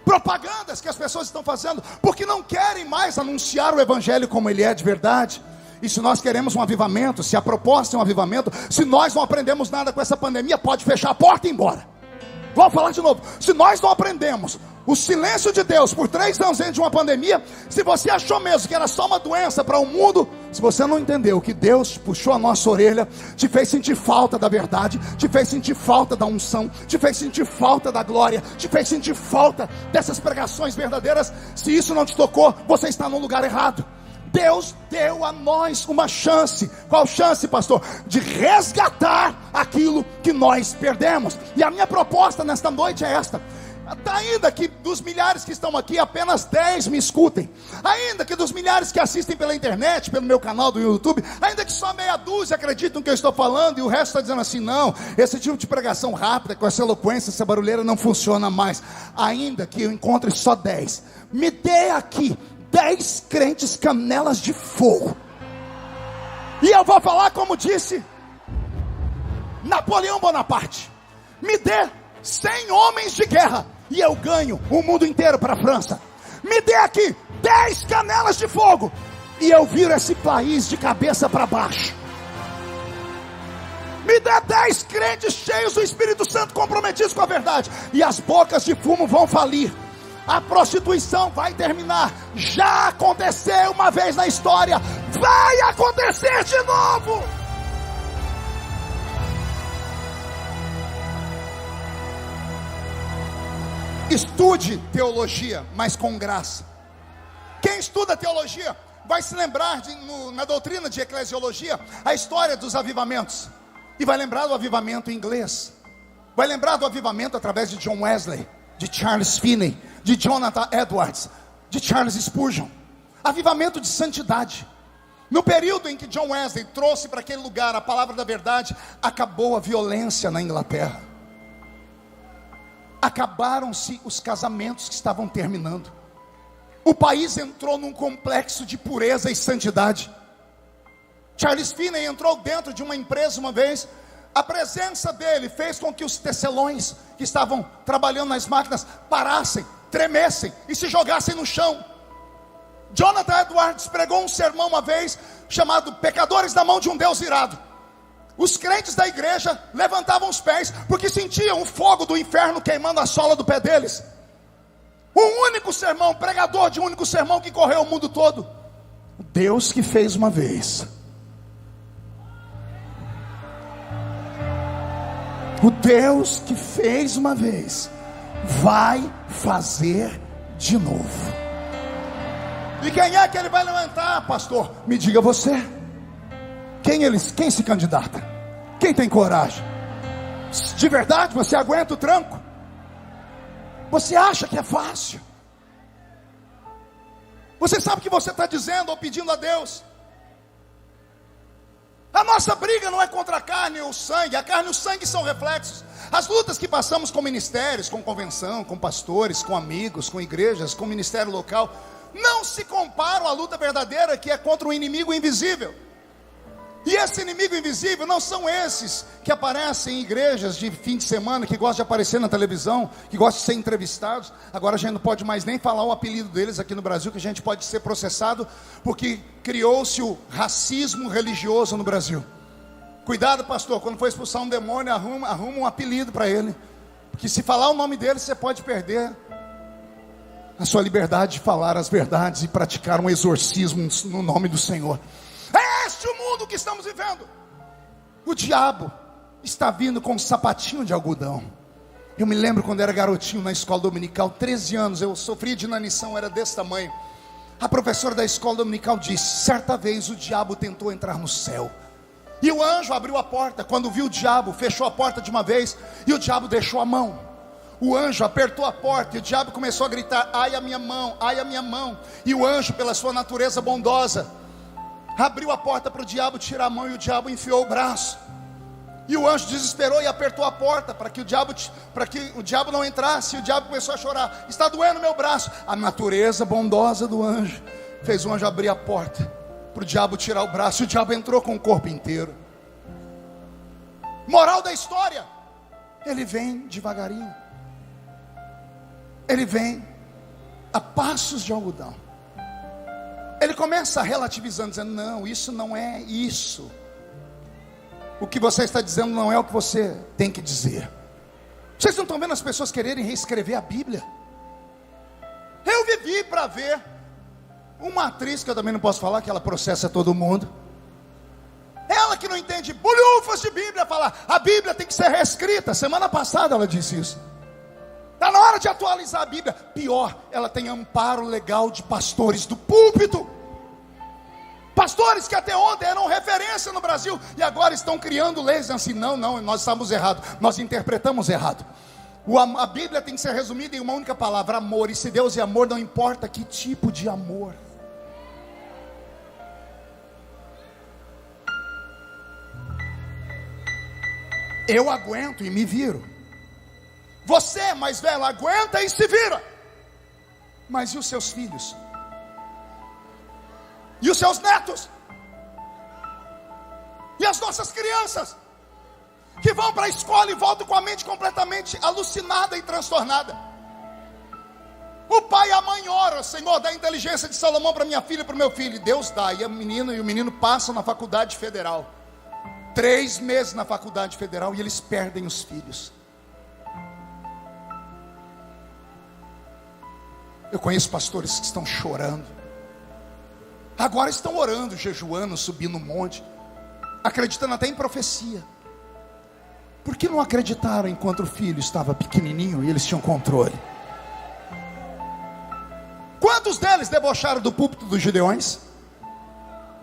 Propagandas que as pessoas estão fazendo, porque não querem mais anunciar o evangelho como ele é de verdade. E se nós queremos um avivamento, se a proposta é um avivamento, se nós não aprendemos nada com essa pandemia, pode fechar a porta e ir embora. Vamos falar de novo. Se nós não aprendemos o silêncio de Deus por 3 anos dentro de uma pandemia, se você achou mesmo que era só uma doença para o mundo, se você não entendeu que Deus puxou a nossa orelha, te fez sentir falta da verdade, te fez sentir falta da unção, te fez sentir falta da glória, te fez sentir falta dessas pregações verdadeiras, se isso não te tocou, você está no lugar errado. Deus deu a nós uma chance. Qual chance, pastor? De resgatar aquilo que nós perdemos. E a minha proposta nesta noite é esta: Ainda que dos milhares que estão aqui, apenas 10 me escutem. Ainda que dos milhares que assistem pela internet, pelo meu canal do YouTube, ainda que só meia dúzia acreditam no que eu estou falando, e o resto está dizendo assim, não, esse tipo de pregação rápida, com essa eloquência, essa barulheira não funciona mais. Ainda que eu encontre só 10, me dê aqui 10 crentes canelas de fogo, e eu vou falar como disse Napoleão Bonaparte: me dê 100 homens de guerra, e eu ganho o mundo inteiro para a França. Me dê aqui 10 canelas de fogo, e eu viro esse país de cabeça para baixo. Me dê 10 crentes cheios do Espírito Santo, comprometidos com a verdade, e as bocas de fumo vão falir. A prostituição vai terminar. Já aconteceu uma vez na história, vai acontecer de novo. Estude teologia, mas com graça. Quem estuda teologia vai se lembrar na doutrina de eclesiologia, a história dos avivamentos, e vai lembrar do avivamento inglês, vai lembrar do avivamento através de John Wesley, de Charles Finney, de Jonathan Edwards, de Charles Spurgeon. Avivamento de santidade. No período em que John Wesley trouxe para aquele lugar a palavra da verdade, acabou a violência na Inglaterra. Acabaram-se os casamentos que estavam terminando. O país entrou num complexo de pureza e santidade. Charles Finney entrou dentro de uma empresa uma vez. A presença dele fez com que os tecelões que estavam trabalhando nas máquinas parassem, tremessem e se jogassem no chão. Jonathan Edwards pregou um sermão uma vez chamado Pecadores na mão de um Deus irado. Os crentes da igreja levantavam os pés porque sentiam o fogo do inferno queimando a sola do pé deles. Um único sermão, pregador de um único sermão que correu o mundo todo. O Deus que fez uma vez, o Deus que fez uma vez, vai fazer de novo. E quem é que ele vai levantar, pastor? Me diga você. Quem se candidata? Quem tem coragem? De verdade, você aguenta o tranco? Você acha que é fácil? Você sabe o que você está dizendo ou pedindo a Deus? A nossa briga não é contra a carne ou o sangue. A carne e o sangue são reflexos. As lutas que passamos com ministérios, com convenção, com pastores, com amigos, com igrejas, com ministério local, não se comparam à luta verdadeira, que é contra um inimigo invisível. E esse inimigo invisível não são esses que aparecem em igrejas de fim de semana, que gostam de aparecer na televisão, que gostam de ser entrevistados. Agora a gente não pode mais nem falar o apelido deles aqui no Brasil, que a gente pode ser processado, porque criou-se o racismo religioso no Brasil. Cuidado, pastor, quando for expulsar um demônio, arruma um apelido para ele, porque se falar o nome dele, você pode perder a sua liberdade de falar as verdades e praticar um exorcismo no nome do Senhor. É este o mundo que estamos vivendo. O diabo está vindo com um sapatinho de algodão. Eu me lembro quando era garotinho na escola dominical, 13 anos, eu sofria de inanição, era desse tamanho. A professora da escola dominical disse: certa vez o diabo tentou entrar no céu, e o anjo abriu a porta. Quando viu o diabo, fechou a porta de uma vez, e o diabo deixou a mão. O anjo apertou a porta, e o diabo começou a gritar: ai a minha mão, ai a minha mão. E o anjo, pela sua natureza bondosa, abriu a porta para o diabo tirar a mão, e o diabo enfiou o braço. E o anjo desesperou e apertou a porta para que o diabo não entrasse. E o diabo começou a chorar: está doendo meu braço. A natureza bondosa do anjo fez o anjo abrir a porta para o diabo tirar o braço, e o diabo entrou com o corpo inteiro. Moral da história: ele vem devagarinho, ele vem a passos de algodão. Ele começa relativizando, dizendo: não, isso não é isso. O que você está dizendo não é o que você tem que dizer. Vocês não estão vendo as pessoas quererem reescrever a Bíblia? Eu vivi para ver uma atriz, que eu também não posso falar, que ela processa todo mundo. Ela que não entende bolhufas de Bíblia, fala: a Bíblia tem que ser reescrita. Semana passada ela disse isso. Está na hora de atualizar a Bíblia. Pior, ela tem amparo legal de pastores do púlpito. Pastores que até ontem eram referência no Brasil, e agora estão criando leis assim: não, nós estamos errados, nós interpretamos errado. A Bíblia tem que ser resumida em uma única palavra: amor. E se Deus é amor, não importa que tipo de amor. Eu aguento e me viro. Você, mais velho, aguenta e se vira. Mas e os seus filhos? E os seus netos? E as nossas crianças? Que vão para a escola e voltam com a mente completamente alucinada e transtornada. O pai e a mãe oram: Senhor, dá a inteligência de Salomão para minha filha e para o meu filho. E Deus dá, e o menino passa na faculdade federal. 3 meses na faculdade federal e eles perdem os filhos. Eu conheço pastores que estão chorando. Agora estão orando, jejuando, subindo um monte, acreditando até em profecia. Por que não acreditaram enquanto o filho estava pequenininho e eles tinham controle? Quantos deles debocharam do púlpito dos Gideões?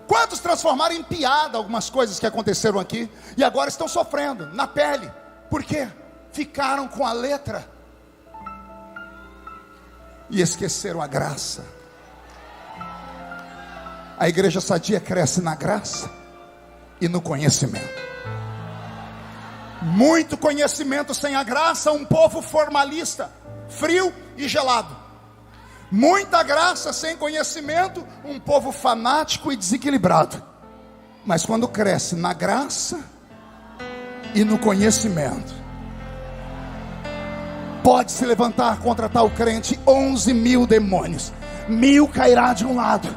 Quantos transformaram em piada algumas coisas que aconteceram aqui e agora estão sofrendo na pele? Por quê? Ficaram com a letra e esqueceram a graça. A igreja sadia cresce na graça e no conhecimento. Muito conhecimento sem a graça, um povo formalista, frio e gelado. Muita graça sem conhecimento, um povo fanático e desequilibrado. Mas quando cresce na graça e no conhecimento, pode se levantar contra tal crente 11.000 demônios. 1.000 cairá de um lado,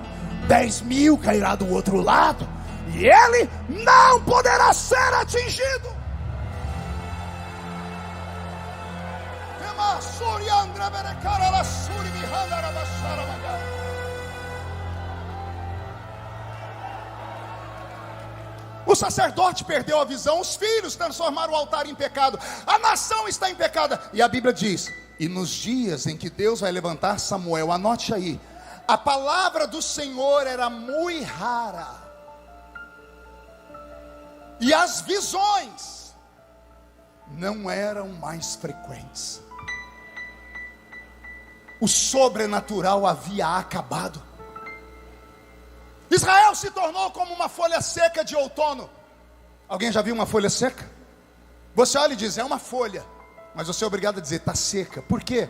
10.000 cairá do outro lado, e ele não poderá ser atingido. O sacerdote perdeu a visão, os filhos transformaram o altar em pecado, a nação está em pecado. E a Bíblia diz: e nos dias em que Deus vai levantar Samuel, anote aí, a palavra do Senhor era muito rara, e as visões não eram mais frequentes. O sobrenatural havia acabado. Israel se tornou como uma folha seca de outono. Alguém já viu uma folha seca? Você olha e diz: é uma folha, mas você é obrigado a dizer: está seca. Por quê?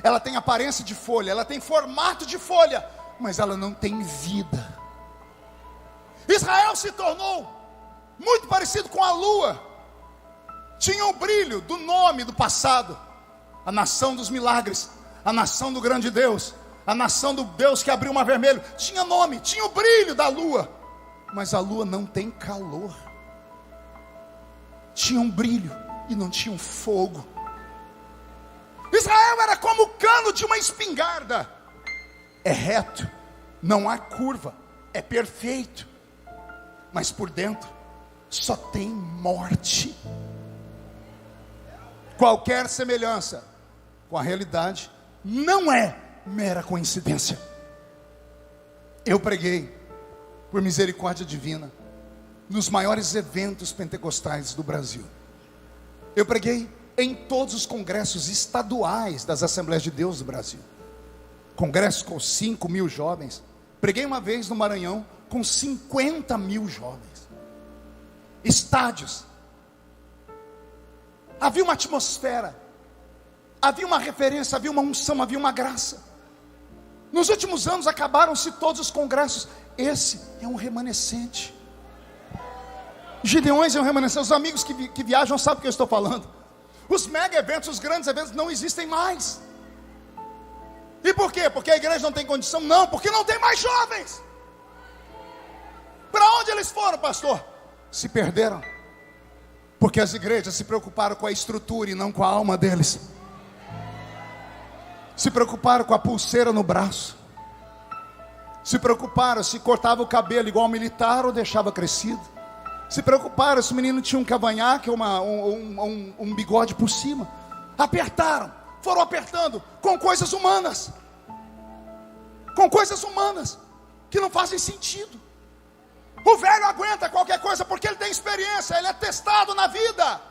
Ela tem aparência de folha, ela tem formato de folha, mas ela não tem vida. Israel se tornou muito parecido com a lua. Tinha o brilho do nome do passado, a nação dos milagres, a nação do grande Deus, a nação do Deus que abriu o mar vermelho. Tinha nome, tinha o brilho da lua, mas a lua não tem calor. Tinha um brilho e não tinha um fogo. Israel era como o cano de uma espingarda. É reto, não há curva, é perfeito, mas por dentro só tem morte. Qualquer semelhança com a realidade não é mera coincidência. Eu preguei, por misericórdia divina, nos maiores eventos pentecostais do Brasil. Eu preguei em todos os congressos estaduais das Assembleias de Deus do Brasil. Congresso com 5.000 jovens. Preguei uma vez no Maranhão com 50.000 jovens. Estádios. Havia uma atmosfera, havia uma referência, havia uma unção, havia uma graça. Nos últimos anos acabaram-se todos os congressos. Esse é um remanescente. Gideões é um remanescente. Os amigos que viajam sabem o que eu estou falando. Os mega eventos, os grandes eventos não existem mais. E por quê? Porque a igreja não tem condição? Não, porque não tem mais jovens. Para onde eles foram, pastor? Se perderam. Porque as igrejas se preocuparam com a estrutura e não com a alma deles. Se preocuparam com a pulseira no braço. Se preocuparam se cortava o cabelo igual militar ou deixava crescido. Se preocuparam se o menino tinha um cavanhaque ou um bigode por cima. Apertaram, foram apertando com coisas humanas. Com coisas humanas que não fazem sentido. O velho aguenta qualquer coisa porque ele tem experiência, ele é testado na vida.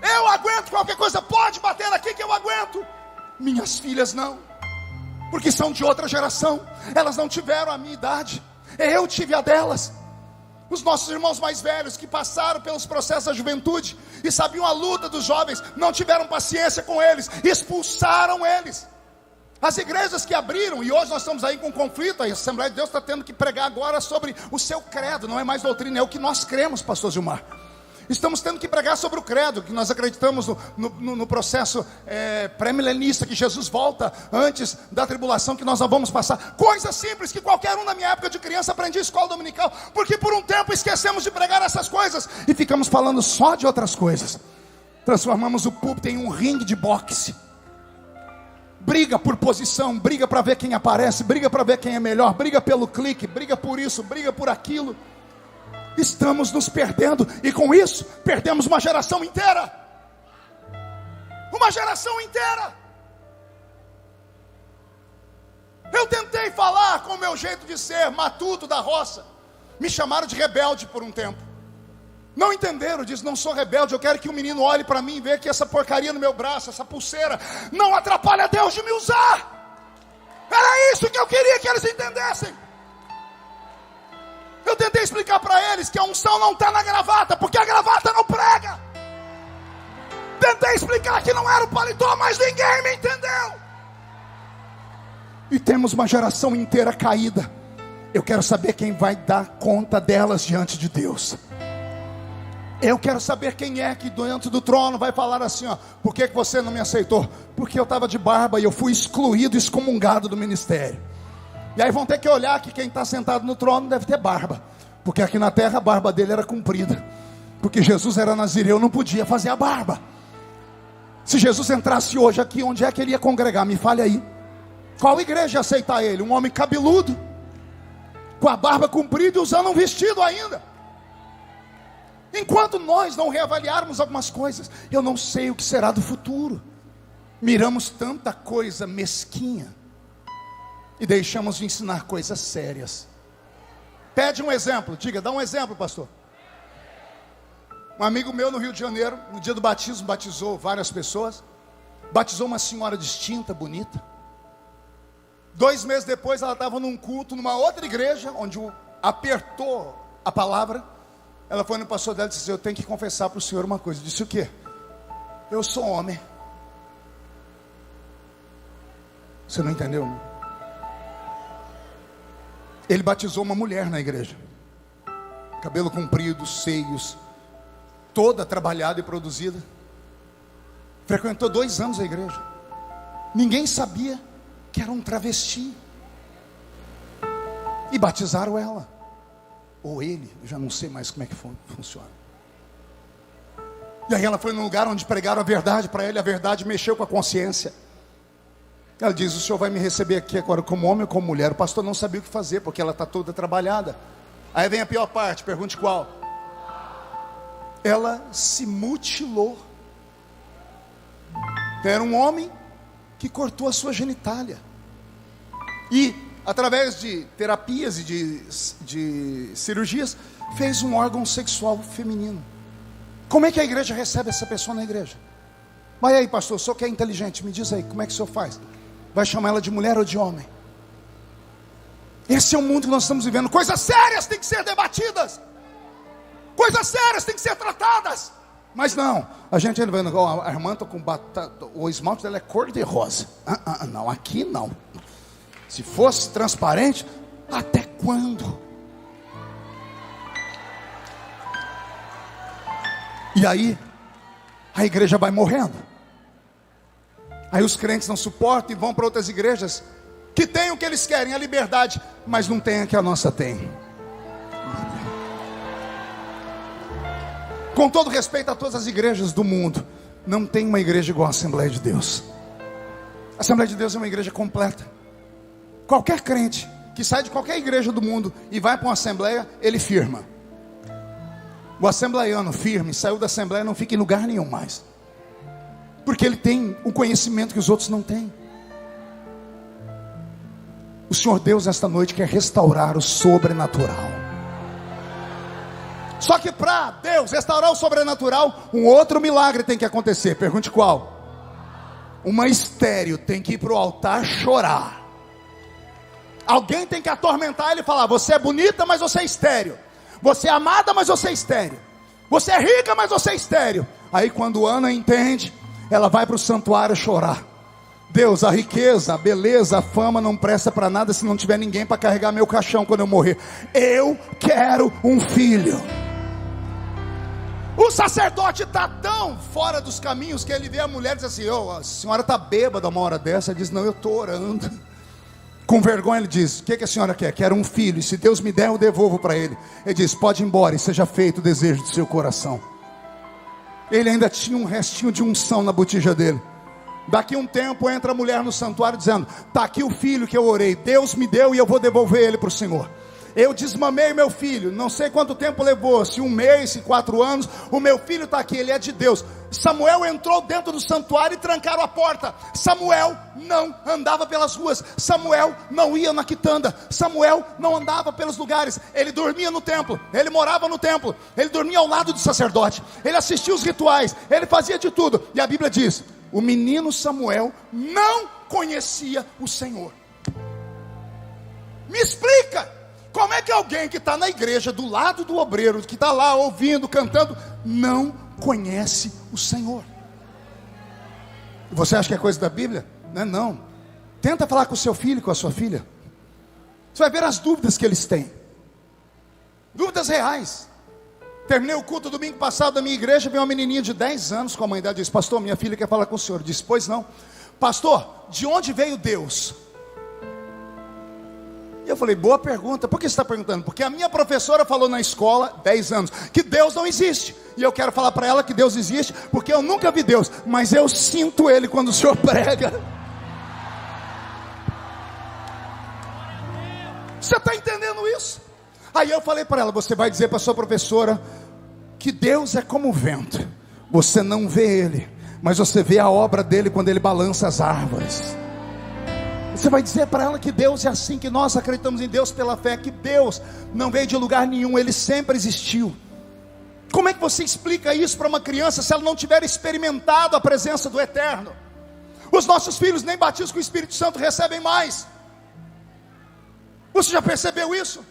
Eu aguento, qualquer coisa pode bater aqui que eu aguento. Minhas filhas não, porque são de outra geração, elas não tiveram a minha idade, eu tive a delas. Os nossos irmãos mais velhos que passaram pelos processos da juventude e sabiam a luta dos jovens, não tiveram paciência com eles, expulsaram eles. As igrejas que abriram, e hoje nós estamos aí com conflito, a Assembleia de Deus está tendo que pregar agora sobre o seu credo, não é mais doutrina, é o que nós cremos, pastor Gilmar. Estamos tendo que pregar sobre o credo, que nós acreditamos no processo pré-milenista, que Jesus volta antes da tribulação que nós não vamos passar. Coisas simples que qualquer um na minha época de criança aprendia em escola dominical, porque por um tempo esquecemos de pregar essas coisas e ficamos falando só de outras coisas. Transformamos o púlpito em um ringue de boxe. Briga por posição, briga para ver quem aparece, briga para ver quem é melhor, briga pelo clique, briga por isso, briga por aquilo. Estamos nos perdendo, e com isso perdemos uma geração inteira. Uma geração inteira. Eu tentei falar com o meu jeito de ser, matuto da roça. Me chamaram de rebelde por um tempo. Não entenderam, diz, não sou rebelde, eu quero que o menino olhe para mim e veja que essa porcaria no meu braço, essa pulseira, não atrapalha Deus de me usar. Era isso que eu queria que eles entendessem. Eu tentei explicar para eles que a unção não está na gravata, porque a gravata não prega. Tentei explicar que não era o paletó, mas ninguém me entendeu. E temos uma geração inteira caída. Eu quero saber quem vai dar conta delas diante de Deus. Eu quero saber quem é que diante do trono vai falar assim, ó, por que você não me aceitou? Porque eu estava de barba e eu fui excluído, excomungado do ministério. E aí vão ter que olhar que quem está sentado no trono deve ter barba, porque aqui na terra a barba dele era comprida, porque Jesus era nazireu, não podia fazer a barba. Se Jesus entrasse hoje aqui, onde é que ele ia congregar? Me fale aí. Qual igreja ia aceitar ele? Um homem cabeludo, com a barba comprida e usando um vestido ainda. Enquanto nós não reavaliarmos algumas coisas, eu não sei o que será do futuro. Miramos tanta coisa mesquinha e deixamos de ensinar coisas sérias. Pede um exemplo, diga, dá um exemplo, pastor. Um amigo meu no Rio de Janeiro, no dia do batismo, batizou várias pessoas. Batizou uma senhora distinta, bonita. 2 meses depois ela estava num culto, numa outra igreja, onde apertou a palavra. Ela foi no pastor dela e disse, eu tenho que confessar para o senhor uma coisa. Disse o quê? Eu sou homem. Você não entendeu? Ele batizou uma mulher na igreja, cabelo comprido, seios, toda trabalhada e produzida. Frequentou 2 anos a igreja. Ninguém sabia que era um travesti. E batizaram ela, ou ele, eu já não sei mais como é que funciona. E aí ela foi num lugar onde pregaram a verdade para ele. A verdade mexeu com a consciência. Ela diz, o senhor vai me receber aqui agora como homem ou como mulher? O pastor não sabia o que fazer, porque ela está toda trabalhada. Aí vem a pior parte, pergunte qual. Ela se mutilou. Era um homem que cortou a sua genitália. E, através de terapias e de cirurgias, fez um órgão sexual feminino. Como é que a igreja recebe essa pessoa na igreja? Vai aí, pastor, o senhor que é inteligente, me diz aí, como é que o senhor faz? Vai chamar ela de mulher ou de homem? Esse é o mundo que nós estamos vivendo. Coisas sérias têm que ser debatidas. Coisas sérias têm que ser tratadas. Mas não, a gente vai vendo, a irmã está com batata, o esmalte dela é cor de rosa. Não, aqui não. Se fosse transparente, até quando? E aí, a igreja vai morrendo. Aí os crentes não suportam e vão para outras igrejas que têm o que eles querem, a liberdade, mas não tem a que a nossa tem. Com todo respeito a todas as igrejas do mundo, não tem uma igreja igual a Assembleia de Deus. A Assembleia de Deus é uma igreja completa. Qualquer crente que sai de qualquer igreja do mundo e vai para uma assembleia, ele firma. O assembleiano firme, saiu da assembleia, não fica em lugar nenhum mais, porque ele tem um conhecimento que os outros não têm. O Senhor Deus esta noite quer restaurar o sobrenatural Só que para Deus restaurar o sobrenatural, um outro milagre tem que acontecer. Pergunte qual? Uma estéril tem que ir para o altar chorar. Alguém tem que atormentar ele e falar: você é bonita, mas você é estéril. Você é amada, mas você é estéril. Você é rica, mas você é estéril. Aí quando Ana entende, ela vai para o santuário chorar. Deus, a riqueza, a beleza, a fama não presta para nada se não tiver ninguém para carregar meu caixão quando eu morrer. Eu quero um filho. O sacerdote está tão fora dos caminhos que ele vê a mulher e diz assim: a senhora está bêbada uma hora dessa. Ele diz: não, eu estou orando. Com vergonha ele diz: o que a senhora quer? Quero um filho, e se Deus me der eu devolvo para ele. Ele diz: pode ir embora e seja feito o desejo do seu coração. Ele ainda tinha um restinho de unção na botija dele. Daqui um tempo entra a mulher no santuário dizendo: está aqui o filho que eu orei, Deus me deu e eu vou devolver ele para o Senhor. Eu desmamei meu filho, não sei quanto tempo levou, se 1 mês, se 4 anos, o meu filho está aqui, ele é de Deus. Samuel entrou dentro do santuário e trancaram a porta. Samuel não andava pelas ruas, Samuel não ia na quitanda, Samuel não andava pelos lugares. Ele dormia no templo, ele morava no templo, ele dormia ao lado do sacerdote, ele assistia os rituais, ele fazia de tudo. E a Bíblia diz: o menino Samuel não conhecia o Senhor. Me explica, como é que alguém que está na igreja, do lado do obreiro, que está lá ouvindo, cantando, não conhece o Senhor? Você acha que é coisa da Bíblia? Não é não. Tenta falar com o seu filho, com a sua filha. Você vai ver as dúvidas que eles têm. Dúvidas reais. Terminei o culto domingo passado da minha igreja, veio uma menininha de 10 anos com a mãe dela, disse: pastor, minha filha quer falar com o senhor. Eu disse: pois não. Pastor, de onde veio Deus? E eu falei: boa pergunta. Por que você está perguntando? Porque a minha professora falou na escola, 10 anos, que Deus não existe. E eu quero falar para ela que Deus existe, porque eu nunca vi Deus, mas eu sinto Ele quando o senhor prega. Você está entendendo isso? Aí eu falei para ela: você vai dizer para sua professora que Deus é como o vento. Você não vê Ele, mas você vê a obra dele quando Ele balança as árvores. Você vai dizer para ela que Deus é assim, que nós acreditamos em Deus pela fé, que Deus não veio de lugar nenhum, Ele sempre existiu. Como é que você explica isso para uma criança se ela não tiver experimentado a presença do Eterno? Os nossos filhos nem batismo com o Espírito Santo recebem mais. Você já percebeu isso?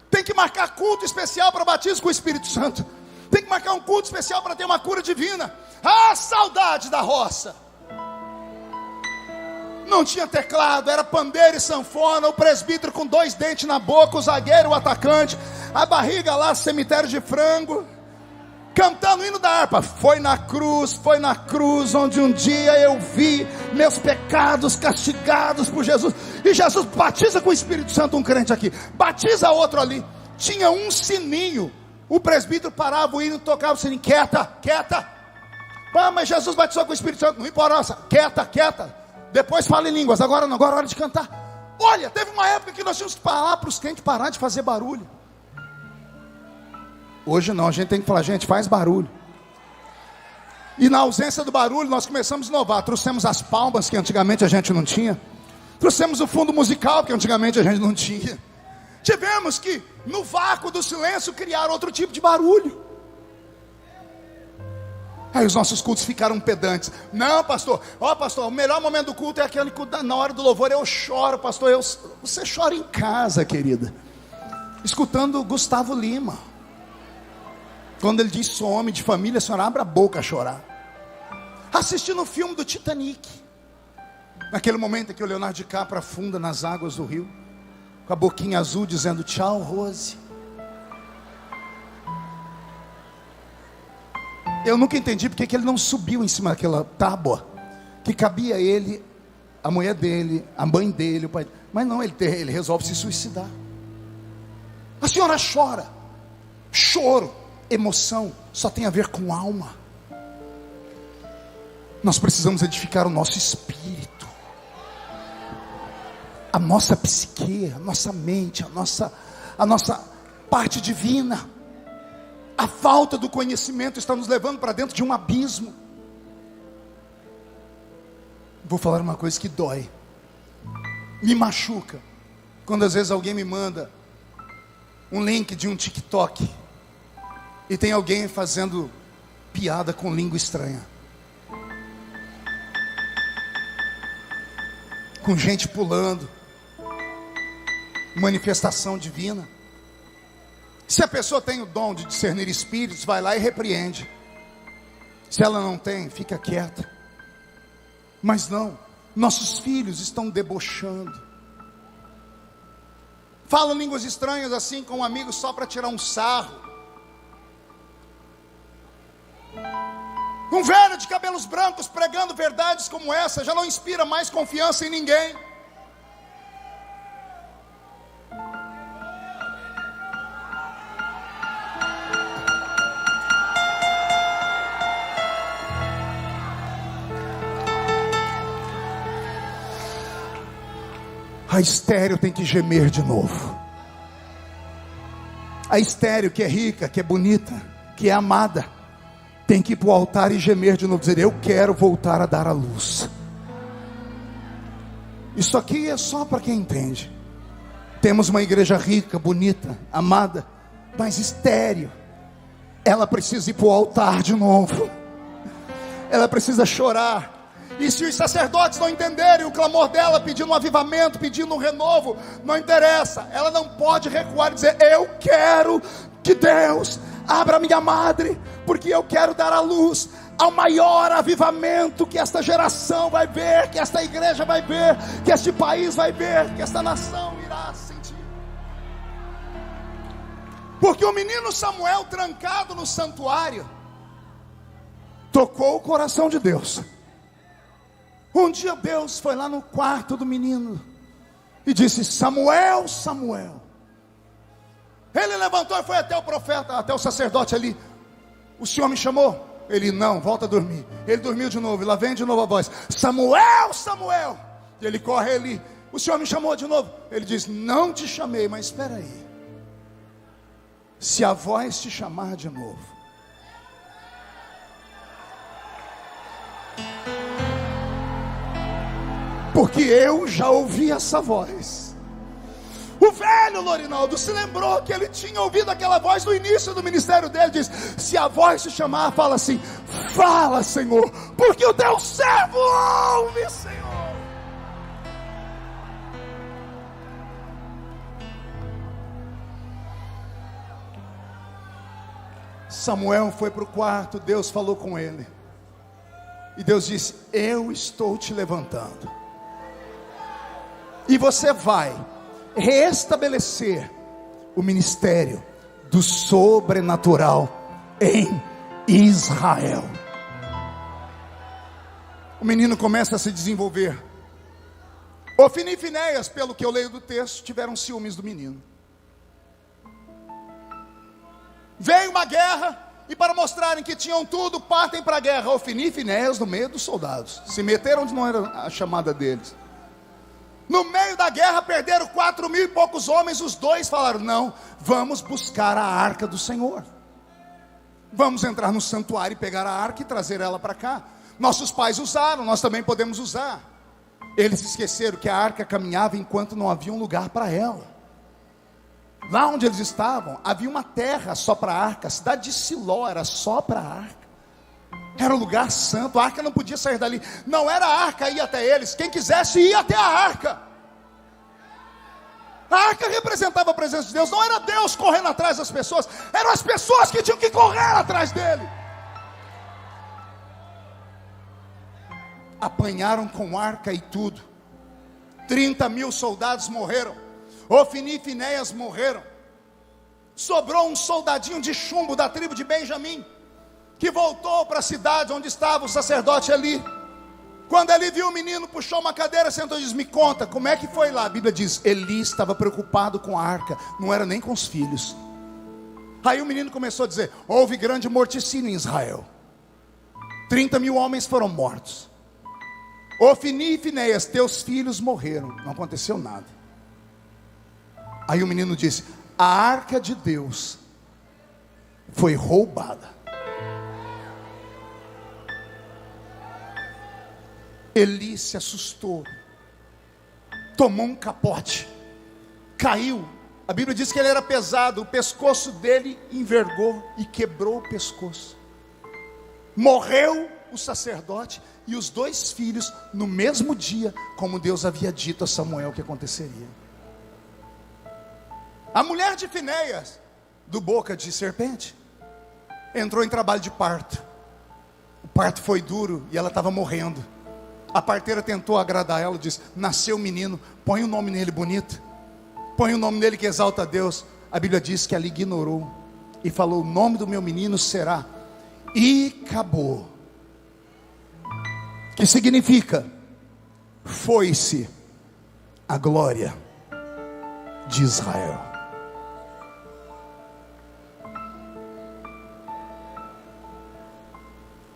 Tem que marcar culto especial para batismo com o Espírito Santo. Tem que marcar um culto especial para ter uma cura divina. Ah, saudade da roça. Não tinha teclado, era pandeiro e sanfona, o presbítero com 2 dentes na boca, o zagueiro, o atacante, a barriga lá, cemitério de frango, cantando o hino da harpa. Foi na cruz onde um dia eu vi meus pecados castigados por Jesus. E Jesus batiza com o Espírito Santo um crente aqui, batiza outro ali. Tinha um sininho, o presbítero parava o hino e tocava o sininho: quieta, quieta. Ah, mas Jesus batizou com o Espírito Santo, não importa, quieta, quieta. Depois fala em línguas, agora não, agora é hora de cantar. Olha, teve uma época que nós tínhamos que falar para os crentes parar de fazer barulho. Hoje não, a gente tem que falar: gente, faz barulho. E na ausência do barulho, nós começamos a inovar. Trouxemos as palmas, que antigamente a gente não tinha. Trouxemos o fundo musical, que antigamente a gente não tinha. Tivemos que, no vácuo do silêncio, criar outro tipo de barulho. Aí os nossos cultos ficaram pedantes. Não, pastor, pastor, o melhor momento do culto é aquele culto na hora do louvor. Eu choro, pastor. Você chora em casa, querida, escutando Gustavo Lima. Quando ele diz: sou homem de família, a senhora abre a boca a chorar. Assistindo o filme do Titanic, naquele momento em que o Leonardo DiCaprio afunda nas águas do rio, com a boquinha azul dizendo: tchau, Rose. Eu nunca entendi porque que ele não subiu em cima daquela tábua que cabia ele, a mulher dele, a mãe dele, o pai. Mas não, ele resolve se suicidar. A senhora chora. Choro, emoção, só tem a ver com alma. Nós precisamos edificar o nosso espírito, a nossa psique, a nossa mente, a nossa parte divina. A falta do conhecimento está nos levando para dentro de um abismo. Vou falar uma coisa que dói, me machuca, quando às vezes alguém me manda um link de um TikTok e tem alguém fazendo piada com língua estranha, com gente pulando, manifestação divina. Se a pessoa tem o dom de discernir espíritos, vai lá e repreende. Se ela não tem, fica quieta. Mas não, nossos filhos estão debochando, falam línguas estranhas assim com um amigo só para tirar um sarro. Um velho de cabelos brancos pregando verdades como essa já não inspira mais confiança em ninguém. A estéril tem que gemer de novo. A estéril que é rica, que é bonita, que é amada, tem que ir para o altar e gemer de novo, dizer: eu quero voltar a dar a luz. Isso aqui é só para quem entende. Temos uma igreja rica, bonita, amada, mas estéril. Ela precisa ir para o altar de novo. Ela precisa chorar. E se os sacerdotes não entenderem o clamor dela, pedindo um avivamento, pedindo um renovo, não interessa. Ela não pode recuar e dizer: eu quero que Deus abra minha madre, porque eu quero dar a luz ao maior avivamento que esta geração vai ver, que esta igreja vai ver, que este país vai ver, que esta nação irá sentir. Porque o menino Samuel, trancado no santuário, tocou o coração de Deus. Um dia Deus foi lá no quarto do menino e disse: Samuel, Samuel. Ele levantou e foi até o profeta, até o sacerdote ali. O senhor me chamou? Ele: não, volta a dormir. Ele dormiu de novo, e lá vem de novo a voz: Samuel, Samuel. E ele corre ali: o senhor me chamou de novo? Ele diz: não te chamei, mas espera aí. Se a voz te chamar de novo, porque eu já ouvi essa voz. O velho Lorinaldo se lembrou que ele tinha ouvido aquela voz no início do ministério dele. Diz: se a voz te chamar, fala assim: fala, Senhor, porque o teu servo ouve, Senhor. Samuel foi para o quarto, Deus falou com ele, e Deus disse: eu estou te levantando, e você vai restabelecer o ministério do sobrenatural em Israel. O menino começa a se desenvolver. Ofni e Finéias, pelo que eu leio do texto, tiveram ciúmes do menino. Veio uma guerra, e para mostrarem que tinham tudo, partem para a guerra. Ofni e Finéias no meio dos soldados, se meteram onde não era a chamada deles. No meio da guerra perderam 4.000 e poucos homens. Os dois falaram: não, vamos buscar a arca do Senhor. Vamos entrar no santuário e pegar a arca e trazer ela para cá. Nossos pais usaram, nós também podemos usar. Eles esqueceram que a arca caminhava enquanto não havia um lugar para ela. Lá onde eles estavam, havia uma terra só para a arca. A cidade de Siló era só para a arca. Era um lugar santo, a arca não podia sair dali. Não era a arca ir até eles, quem quisesse ir até a arca. A arca representava a presença de Deus. Não era Deus correndo atrás das pessoas, eram as pessoas que tinham que correr atrás dele. Apanharam com arca e tudo. 30.000 soldados morreram. Ofni e Finéias morreram. Sobrou um soldadinho de chumbo da tribo de Benjamim, que voltou para a cidade onde estava o sacerdote Eli. Quando ele viu o menino, puxou uma cadeira, sentou e disse: me conta, como é que foi lá? A Bíblia diz: Eli estava preocupado com a arca, não era nem com os filhos. Aí o menino começou a dizer: houve grande morticínio em Israel, 30.000 homens foram mortos. Ofni e Finéias, teus filhos morreram, não aconteceu nada. Aí o menino disse: a arca de Deus foi roubada. Eli se assustou, tomou um capote, caiu A Bíblia diz que ele era pesado, o pescoço dele envergou e quebrou o pescoço. Morreu o sacerdote e os 2 filhos no mesmo dia, como Deus havia dito a Samuel que aconteceria. A mulher de Finéias, do boca de serpente, entrou em trabalho de parto. O parto foi duro e ela estava morrendo. A parteira tentou agradar ela, disse: nasceu um menino, põe o nome nele bonito, põe o nome nele que exalta a Deus. A Bíblia diz que ela ignorou e falou: o nome do meu menino será Icabô, que significa foi-se a glória de Israel.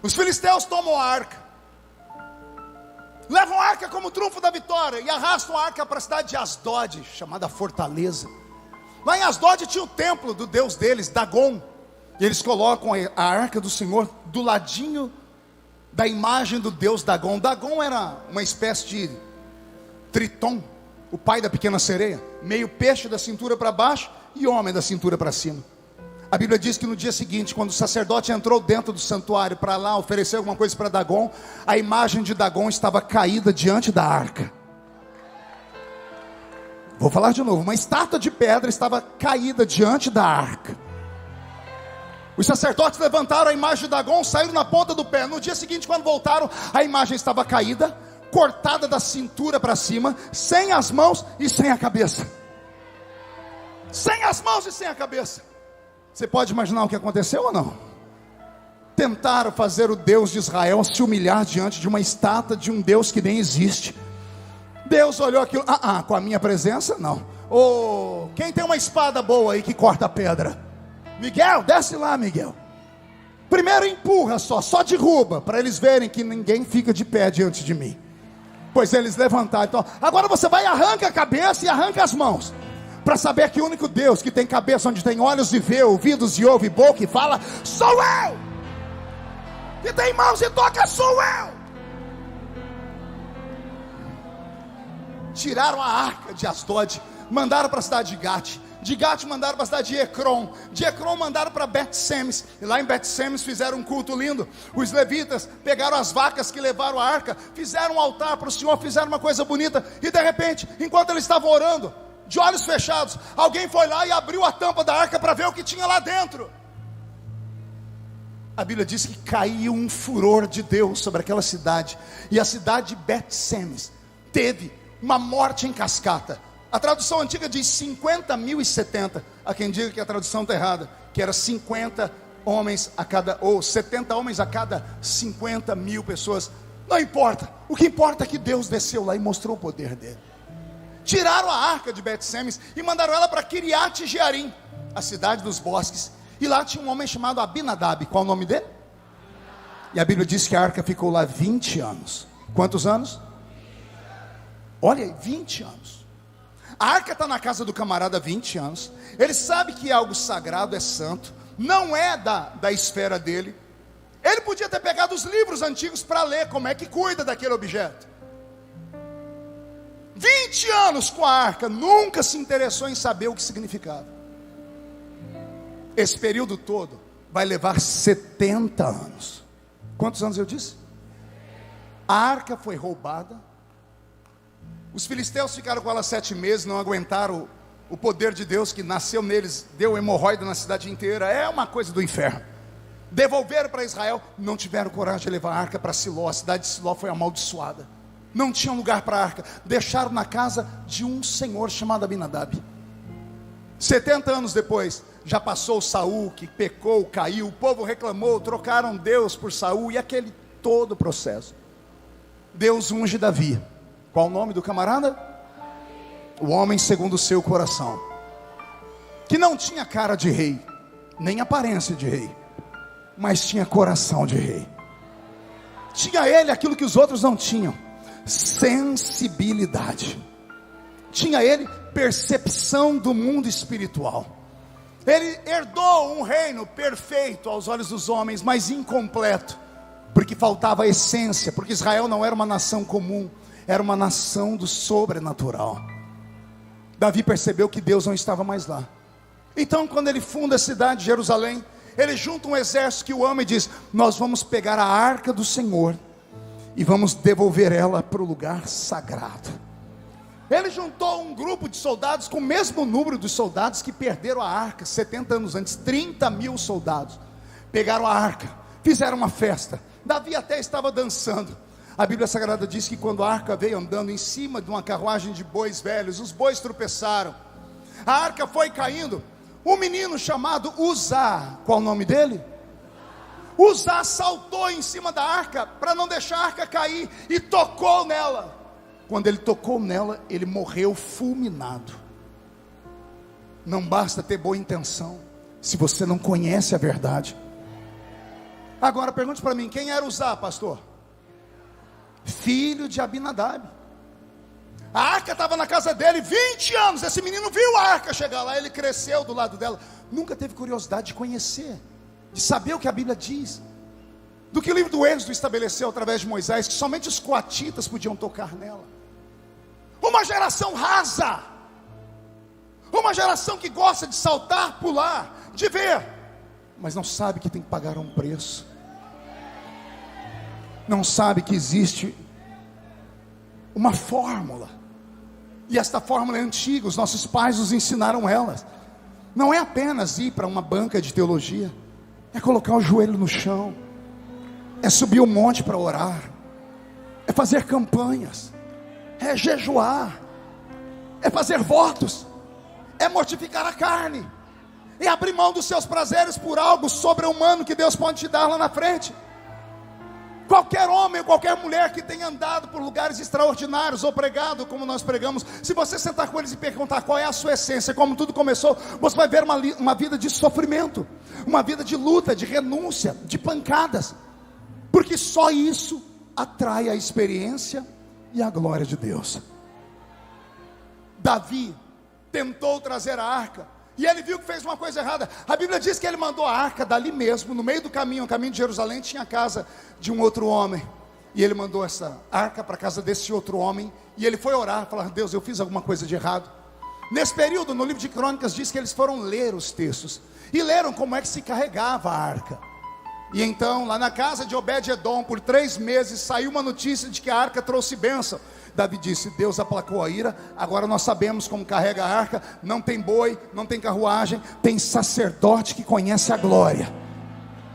Os filisteus tomam a arca, levam a arca como trunfo da vitória e arrastam a arca para a cidade de Asdod, chamada Fortaleza. Lá em Asdod tinha o templo do deus deles, Dagon. E eles colocam a arca do Senhor do ladinho da imagem do deus Dagon. Dagon era uma espécie de Triton, o pai da pequena sereia, meio peixe da cintura para baixo e homem da cintura para cima. A Bíblia diz que no dia seguinte, quando o sacerdote entrou dentro do santuário para lá oferecer alguma coisa para Dagon, a imagem de Dagon estava caída diante da arca. Vou falar de novo, uma estátua de pedra estava caída diante da arca. Os sacerdotes levantaram a imagem de Dagon, saíram na ponta do pé. No dia seguinte, quando voltaram, a imagem estava caída, cortada da cintura para cima, sem as mãos e sem a cabeça. Sem as mãos e sem a cabeça. Você pode imaginar o que aconteceu ou não? Tentaram fazer o Deus de Israel se humilhar diante de uma estátua de um Deus que nem existe. Deus olhou aquilo: com a minha presença não. Quem tem uma espada boa aí que corta a pedra? Miguel, desce lá, Miguel. Primeiro empurra só derruba, para eles verem que ninguém fica de pé diante de mim. Pois eles levantaram. Então, agora você vai e arranca a cabeça e arranca as mãos, para saber que o único Deus que tem cabeça onde tem olhos e vê, ouvidos e ouve, boca e fala, sou eu. Que tem mãos e toca, sou eu. Tiraram a arca de Asdod, mandaram para a cidade de Gate mandaram para a cidade de Ecrom mandaram para Bet-Semes, e lá em Bet-Semes fizeram um culto lindo. Os levitas pegaram as vacas que levaram a arca, fizeram um altar para o Senhor, fizeram uma coisa bonita, e de repente, enquanto eles estavam orando, de olhos fechados, alguém foi lá e abriu a tampa da arca para ver o que tinha lá dentro. A Bíblia diz que caiu um furor de Deus sobre aquela cidade, e a cidade de Bet-Semes teve uma morte em cascata. A tradução antiga diz 50.070. Há quem diga que a tradução está errada, que era 50 homens a cada, ou 70 homens a cada 50.000 pessoas. Não importa, o que importa é que Deus desceu lá e mostrou o poder dele. Tiraram a arca de Bet-Semes e mandaram ela para Kiriat Jearim, a cidade dos bosques. E lá tinha um homem chamado Abinadab. Qual o nome dele? E a Bíblia diz que a arca ficou lá 20 anos. Quantos anos? Olha aí, 20 anos. A arca está na casa do camarada há 20 anos. Ele sabe que é algo sagrado, é santo, não é da esfera dele. Ele podia ter pegado os livros antigos para ler como é que cuida daquele objeto. 20 anos com a arca, nunca se interessou em saber o que significava. Esse período todo vai levar 70 anos. Quantos anos eu disse? A arca foi roubada. Os filisteus ficaram com ela 7 meses, não aguentaram o poder de Deus que nasceu neles, deu hemorroida na cidade inteira. É uma coisa do inferno. Devolveram para Israel, não tiveram coragem de levar a arca para Siló. A cidade de Siló foi amaldiçoada. Não tinha lugar para a arca. Deixaram na casa de um senhor chamado Abinadab. 70 anos depois, já passou Saul, que pecou, caiu. O povo reclamou, trocaram Deus por Saul, e aquele todo o processo. Deus unge Davi. Qual o nome do camarada? O homem segundo o seu coração, que não tinha cara de rei, nem aparência de rei, mas tinha coração de rei. Tinha ele aquilo que os outros não tinham: sensibilidade. Tinha ele percepção do mundo espiritual. Ele herdou um reino perfeito aos olhos dos homens, mas incompleto, porque faltava a essência, porque Israel não era uma nação comum, era uma nação do sobrenatural. Davi percebeu que Deus não estava mais lá. Então, quando ele funda a cidade de Jerusalém, ele junta um exército que o ama e diz: nós vamos pegar a arca do Senhor e vamos devolver ela para o lugar sagrado. Ele juntou um grupo de soldados com o mesmo número dos soldados que perderam a arca 70 anos antes. 30.000 soldados pegaram a arca, fizeram uma festa. Davi até estava dançando. A Bíblia Sagrada diz que quando a arca veio andando em cima de uma carruagem de bois velhos, os bois tropeçaram, a arca foi caindo. Um menino chamado Uzá, qual o nome dele? Uzá saltou em cima da arca para não deixar a arca cair e tocou nela. Quando ele tocou nela, ele morreu fulminado. Não basta ter boa intenção se você não conhece a verdade. Agora pergunte para mim, quem era Uzá, pastor? Filho de Abinadab. A arca estava na casa dele 20 anos. Esse menino viu a arca chegar lá, ele cresceu do lado dela. Nunca teve curiosidade de conhecer, de saber o que a Bíblia diz, do que o livro do Êxodo estabeleceu através de Moisés, que somente os coatitas podiam tocar nela. Uma geração rasa, uma geração que gosta de saltar, pular, de ver, mas não sabe que tem que pagar um preço, não sabe que existe uma fórmula. E esta fórmula é antiga, os nossos pais nos ensinaram elas. Não é apenas ir para uma banca de teologia, é colocar o joelho no chão, é subir o monte para orar, é fazer campanhas, é jejuar, é fazer votos, é mortificar a carne, é abrir mão dos seus prazeres por algo sobre-humano que Deus pode te dar lá na frente. Qualquer homem ou qualquer mulher que tenha andado por lugares extraordinários ou pregado como nós pregamos, se você sentar com eles e perguntar qual é a sua essência, como tudo começou, você vai ver uma vida de sofrimento, uma vida de luta, de renúncia, de pancadas, porque só isso atrai a experiência e a glória de Deus. Davi tentou trazer a arca, e ele viu que fez uma coisa errada. A Bíblia diz que ele mandou a arca dali mesmo, no meio do caminho, o caminho de Jerusalém, tinha a casa de um outro homem, e ele mandou essa arca para a casa desse outro homem, e ele foi orar, falar: Deus, eu fiz alguma coisa de errado. Nesse período, no livro de Crônicas, diz que eles foram ler os textos, e leram como é que se carregava a arca. E então, lá na casa de Obed-edom, por 3 meses, saiu uma notícia de que a arca trouxe bênção. Davi disse: Deus aplacou a ira, agora nós sabemos como carrega a arca. Não tem boi, não tem carruagem, tem sacerdote que conhece a glória.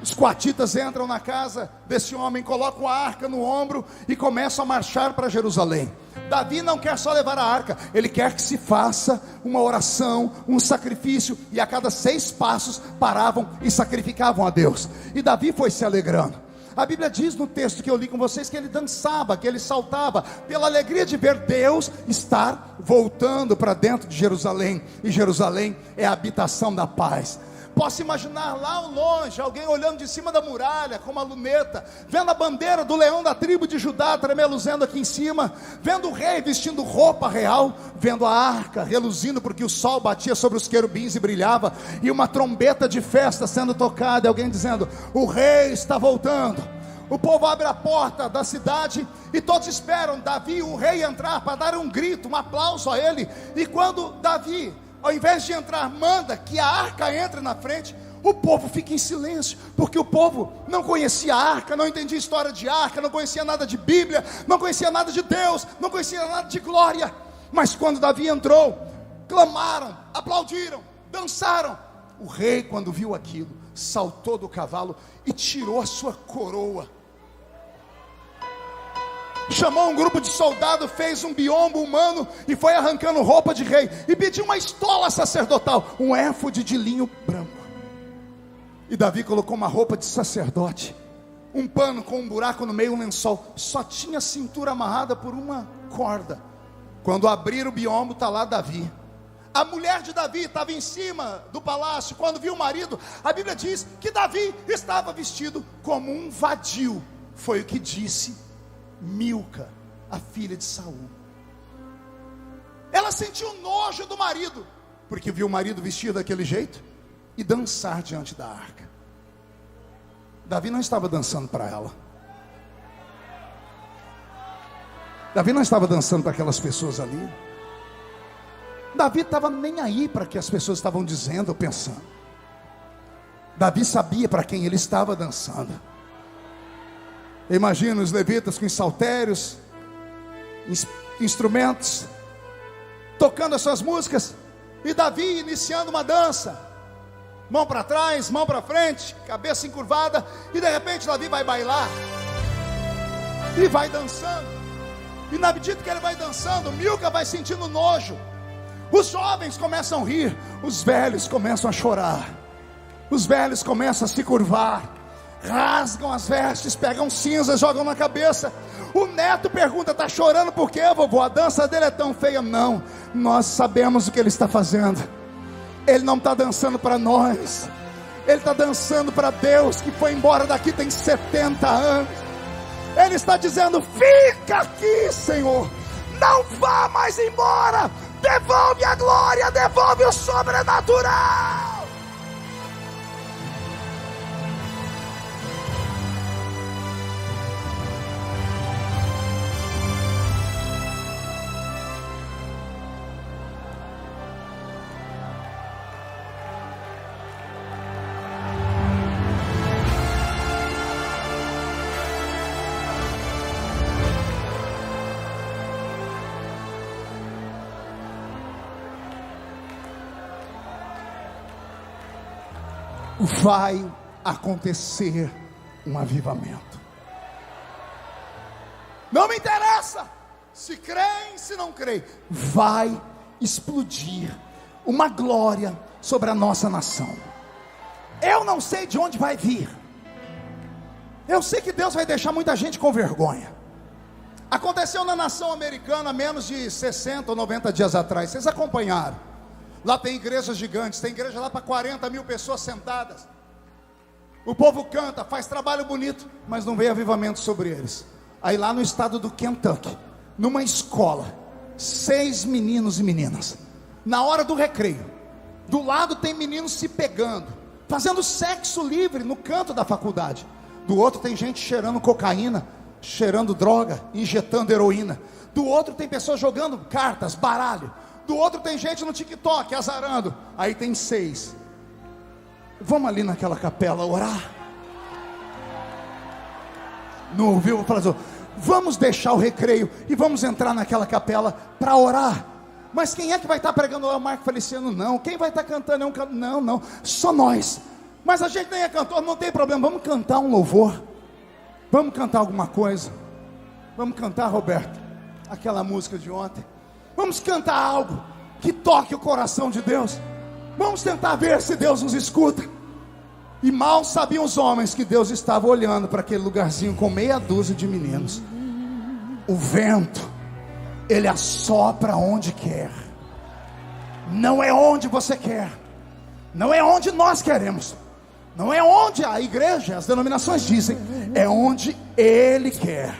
Os coatitas entram na casa desse homem, colocam a arca no ombro e começam a marchar para Jerusalém. Davi não quer só levar a arca, ele quer que se faça uma oração, um sacrifício, e a cada 6 passos paravam e sacrificavam a Deus. E Davi foi se alegrando. A Bíblia diz no texto que eu li com vocês que ele dançava, que ele saltava, pela alegria de ver Deus estar voltando para dentro de Jerusalém. E Jerusalém é a habitação da paz. Posso imaginar lá ao longe, alguém olhando de cima da muralha, com uma luneta, vendo a bandeira do leão da tribo de Judá tremeluzendo aqui em cima, vendo o rei vestindo roupa real, vendo a arca reluzindo porque o sol batia sobre os querubins e brilhava, e uma trombeta de festa sendo tocada, e alguém dizendo: o rei está voltando. O povo abre a porta da cidade e todos esperam Davi, o rei, entrar para dar um grito, um aplauso a ele. E quando Davi, ao invés de entrar, manda que a arca entre na frente, o povo fica em silêncio, porque o povo não conhecia a arca, não entendia história de arca, não conhecia nada de Bíblia, não conhecia nada de Deus, não conhecia nada de glória. Mas quando Davi entrou, clamaram, aplaudiram, dançaram. O rei, quando viu aquilo, saltou do cavalo e tirou a sua coroa, chamou um grupo de soldados, fez um biombo humano e foi arrancando roupa de rei, e pediu uma estola sacerdotal, um éfode de linho branco. E Davi colocou uma roupa de sacerdote, um pano com um buraco no meio, um lençol, só tinha a cintura amarrada por uma corda. Quando abriram o biombo, está lá Davi. A mulher de Davi estava em cima do palácio. Quando viu o marido, a Bíblia diz que Davi estava vestido como um vadio. Foi o que disse Milca, a filha de Saul. Ela sentiu nojo do marido, porque viu o marido vestido daquele jeito e dançar diante da arca. Davi não estava dançando para ela. Davi não estava dançando para aquelas pessoas ali. Davi estava nem aí para que as pessoas estavam dizendo ou pensando. Davi sabia para quem ele estava dançando. Imagina os levitas com saltérios, instrumentos, tocando as suas músicas, e Davi iniciando uma dança, mão para trás, mão para frente, cabeça encurvada, e de repente Davi vai bailar, e vai dançando, e na medida que ele vai dançando, Milca vai sentindo nojo, os jovens começam a rir, os velhos começam a chorar, os velhos começam a se curvar, rasgam as vestes, pegam cinzas, jogam na cabeça. O neto pergunta: está chorando por quê, vovô? A dança dele é tão feia. Não, nós sabemos o que ele está fazendo. Ele não está dançando para nós, ele está dançando para Deus, que foi embora daqui tem 70 anos. Ele está dizendo: fica aqui, Senhor, não vá mais embora, devolve a glória, devolve o sobrenatural. Vai acontecer um avivamento. Não me interessa se creem, se não creem. Vai explodir uma glória sobre a nossa nação. Eu não sei de onde vai vir. Eu sei que Deus vai deixar muita gente com vergonha. Aconteceu na nação americana menos de 60 ou 90 dias atrás. Vocês acompanharam? Lá tem igrejas gigantes, tem igreja lá para 40 mil pessoas sentadas. O povo canta, faz trabalho bonito, mas não vê avivamento sobre eles. Aí lá no estado do Kentucky, numa escola, 6 meninos e meninas, na hora do recreio, do lado tem meninos se pegando, fazendo sexo livre no canto da faculdade. Do outro tem gente cheirando cocaína, cheirando droga, injetando heroína. Do outro tem pessoas jogando cartas, baralho. Do outro tem gente no TikTok, azarando. Aí tem 6. Vamos ali naquela capela orar. Não ouviu? Vou falar assim: vamos deixar o recreio e vamos entrar naquela capela para orar. Mas quem é que vai estar pregando? É o Marco Feliciano? Não. Quem vai estar cantando é um cantor? Não, só nós. Mas a gente nem é cantor, não tem problema. Vamos cantar um louvor. Vamos cantar alguma coisa. Vamos cantar, Roberto, aquela música de ontem. Vamos cantar algo que toque o coração de Deus. Vamos tentar ver se Deus nos escuta. E mal sabiam os homens que Deus estava olhando para aquele lugarzinho com meia dúzia de meninos. O vento, ele assopra onde quer. Não é onde você quer. Não é onde nós queremos. Não é onde a igreja, as denominações dizem. É onde Ele quer.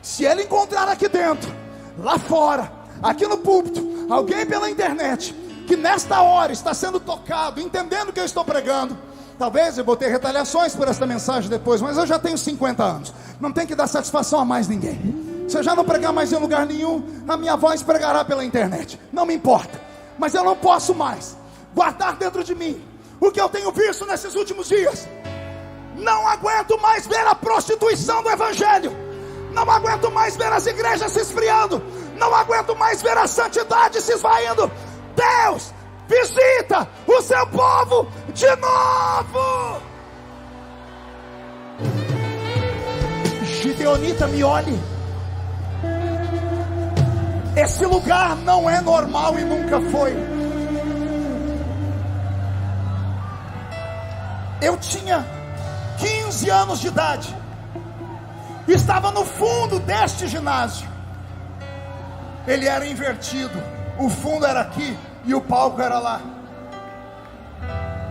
Se Ele encontrar aqui dentro, lá fora, aqui no púlpito, alguém pela internet que nesta hora está sendo tocado, entendendo o que eu estou pregando, talvez eu vou ter retaliações por esta mensagem depois, mas eu já tenho 50 anos, não tem que dar satisfação a mais ninguém. Se eu já não pregar mais em lugar nenhum, a minha voz pregará pela internet, não me importa. Mas eu não posso mais guardar dentro de mim o que eu tenho visto nesses últimos dias. Não aguento mais ver a prostituição do evangelho. Não aguento mais ver as igrejas se esfriando. Não aguento mais ver a santidade se esvaindo. Deus, visita o seu povo de novo. Gideonita, me olhe. Esse lugar não é normal e nunca foi. Eu tinha 15 anos de idade. Estava no fundo deste ginásio. Ele era invertido. O fundo era aqui e o palco era lá.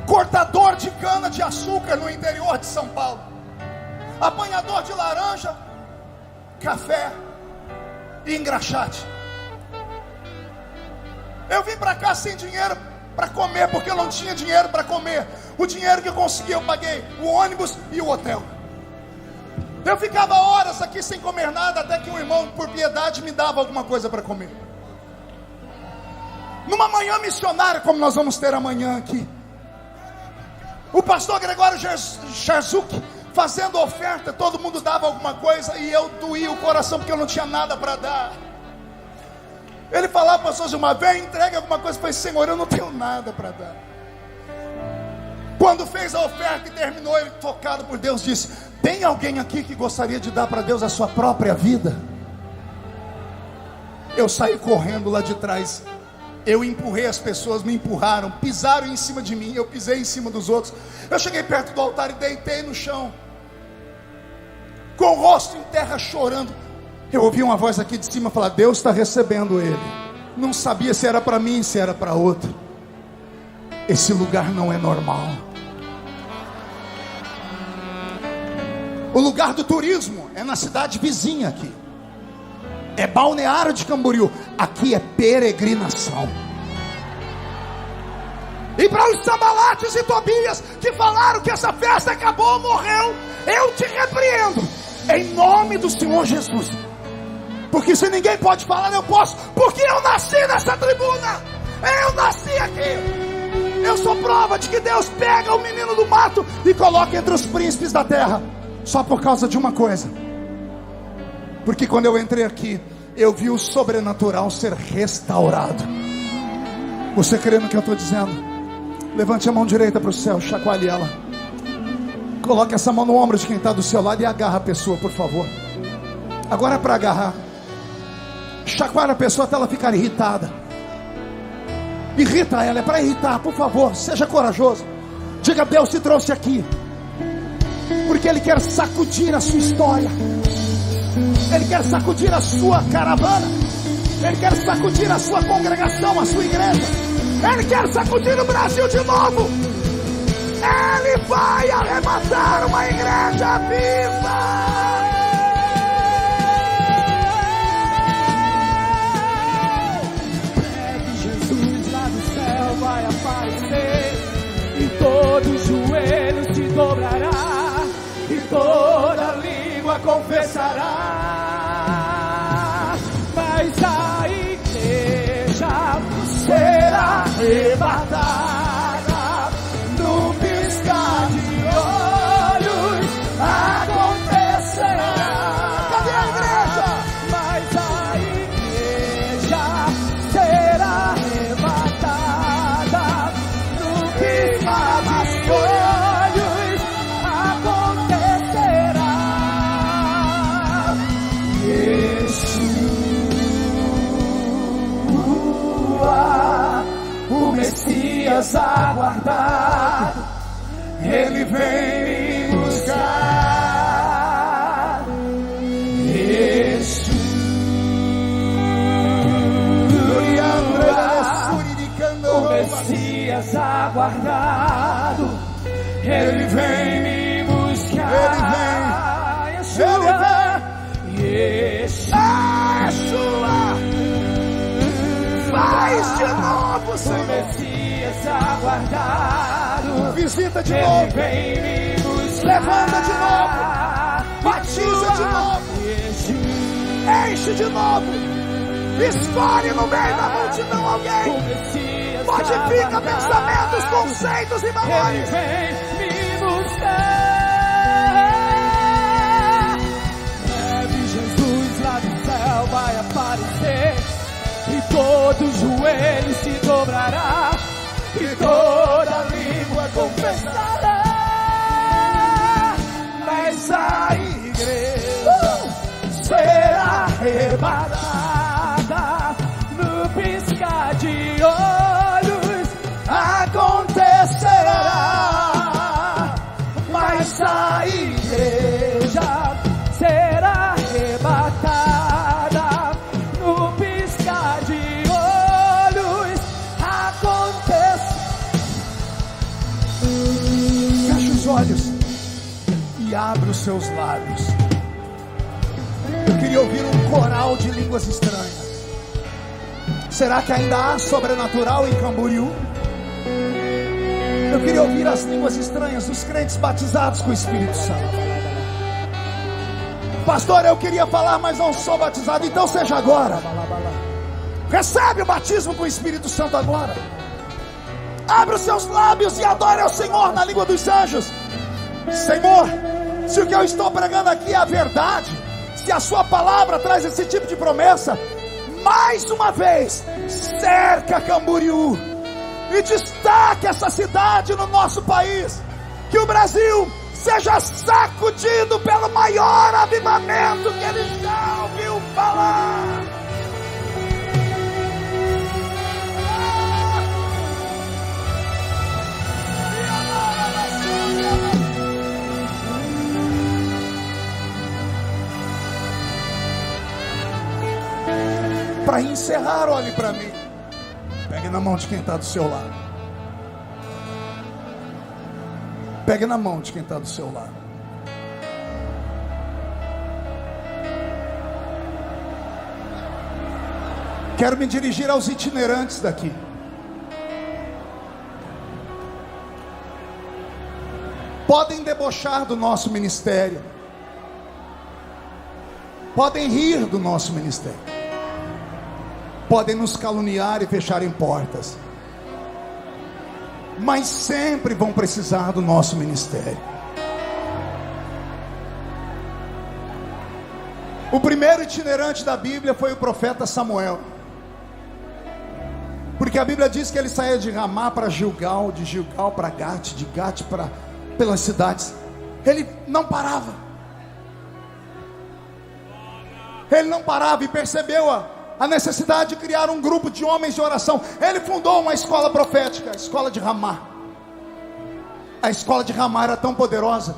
Cortador de cana de açúcar no interior de São Paulo. Apanhador de laranja, café e engraxate. Eu vim para cá sem dinheiro para comer, porque eu não tinha dinheiro para comer. O dinheiro que eu consegui eu paguei o ônibus e o hotel. Eu ficava horas aqui sem comer nada, até que um irmão, por piedade, me dava alguma coisa para comer. Numa manhã missionária, como nós vamos ter amanhã aqui, o pastor Gregório Jerzuk fazendo oferta, todo mundo dava alguma coisa e eu doía o coração porque eu não tinha nada para dar. Ele falava para as pessoas uma vez, entregue alguma coisa. Eu falei, Senhor, eu não tenho nada para dar. Quando fez a oferta e terminou, ele, tocado por Deus, disse: tem alguém aqui que gostaria de dar para Deus a sua própria vida? Eu saí correndo lá de trás. Eu empurrei as pessoas, me empurraram, pisaram em cima de mim, eu pisei em cima dos outros. Eu cheguei perto do altar e deitei no chão, com o rosto em terra, chorando. Eu ouvi uma voz aqui de cima falar: Deus está recebendo ele. Não sabia se era para mim, se era para outro. Esse lugar não é normal. O lugar do turismo é na cidade vizinha aqui, é Balneário de Camboriú. Aqui é peregrinação. E para os Sambalates e Tobias que falaram que essa festa acabou, morreu, eu te repreendo em nome do Senhor Jesus. Porque se ninguém pode falar, eu posso, porque eu nasci nessa tribuna, eu nasci aqui. Eu sou prova de que Deus pega o menino do mato e coloca entre os príncipes da terra, só por causa de uma coisa. Porque quando eu entrei aqui, eu vi o sobrenatural ser restaurado. Você crê no que eu estou dizendo? Levante a mão direita para o céu, chacoalhe ela. Coloque essa mão no ombro de quem está do seu lado e agarra a pessoa, por favor. Agora é para agarrar. Chacoalhe a pessoa até ela ficar irritada. Irrita ela, é para irritar, por favor, seja corajoso. Diga: Deus te trouxe aqui porque Ele quer sacudir a sua história, Ele quer sacudir a sua caravana, Ele quer sacudir a sua congregação, a sua igreja, Ele quer sacudir o Brasil de novo. Ele vai arrematar uma igreja viva. Vai aparecer e todo joelho se dobrará e toda língua confessará. Mas a igreja será arrebatada no piscar de olhos. Acontecerá. Cadê a igreja? Mas a igreja será arrebatada. Olhos acontecerá. Yeshua, o Messias aguardado, Ele vem me buscar. Yeshua, o Messias aguardado, Ele vem me buscar. Ele vem. Yeshua, Faz de novo, Senhor. o Messias aguardado, Visita de Ele novo. vem me buscar. Levanta de novo. Batiza de novo. Enche de novo. Escolhe no meio da multidão alguém. Modifica pensamentos, conceitos e valores. Ele vem me buscar. Breve Jesus lá do céu vai aparecer e todo joelho se dobrará e toda língua confessará. Mas a igreja será arrebatada no piscar de olhos. Acontecerá. Mas a igreja será arrebatada no piscar de olhos. Acontecerá. Feche os olhos e abre os seus lábios. Eu queria ouvir um coral de línguas estranhas. Será que ainda há sobrenatural em Camboriú? Eu queria ouvir as línguas estranhas dos crentes batizados com o Espírito Santo. Pastor, eu queria falar, mas não sou batizado. Então seja agora. Recebe o batismo com o Espírito Santo agora. Abre os seus lábios e adore ao Senhor na língua dos anjos. Senhor, se o que eu estou pregando aqui é a verdade, se a sua palavra traz esse tipo de promessa, mais uma vez, cerca Camboriú e destaque essa cidade no nosso país. Que o Brasil seja sacudido pelo maior avivamento que ele já ouviu falar. Para encerrar, olhe para mim. Pegue na mão de quem está do seu lado. Pegue na mão de quem está do seu lado. Quero me dirigir aos itinerantes daqui. Podem debochar do nosso ministério. Podem rir do nosso ministério. Podem nos caluniar e fecharem portas, mas sempre vão precisar do nosso ministério. O primeiro itinerante da Bíblia foi o profeta Samuel, porque a Bíblia diz que ele saía de Ramá para Gilgal, de Gilgal para Gate, de Gate para pelas cidades. Ele não parava. Ele não parava e percebeu a necessidade de criar um grupo de homens de oração. Ele fundou uma escola profética, a escola de Ramá. A escola de Ramá era tão poderosa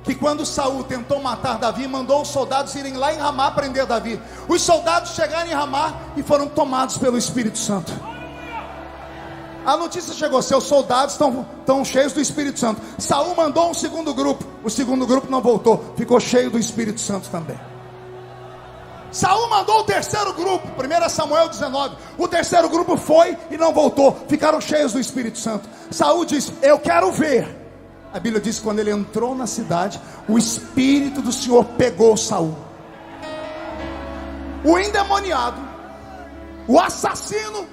que quando Saul tentou matar Davi, mandou os soldados irem lá em Ramá prender Davi. Os soldados chegaram em Ramá e foram tomados pelo Espírito Santo. A notícia chegou: seus soldados estão cheios do Espírito Santo. Saul mandou um segundo grupo. O segundo grupo não voltou, ficou cheio do Espírito Santo também. Saul mandou o terceiro grupo, 1 Samuel 19. O terceiro grupo foi e não voltou, ficaram cheios do Espírito Santo. Saul disse: eu quero ver. A Bíblia diz que quando ele entrou na cidade, o Espírito do Senhor pegou Saul. O endemoniado, o assassino,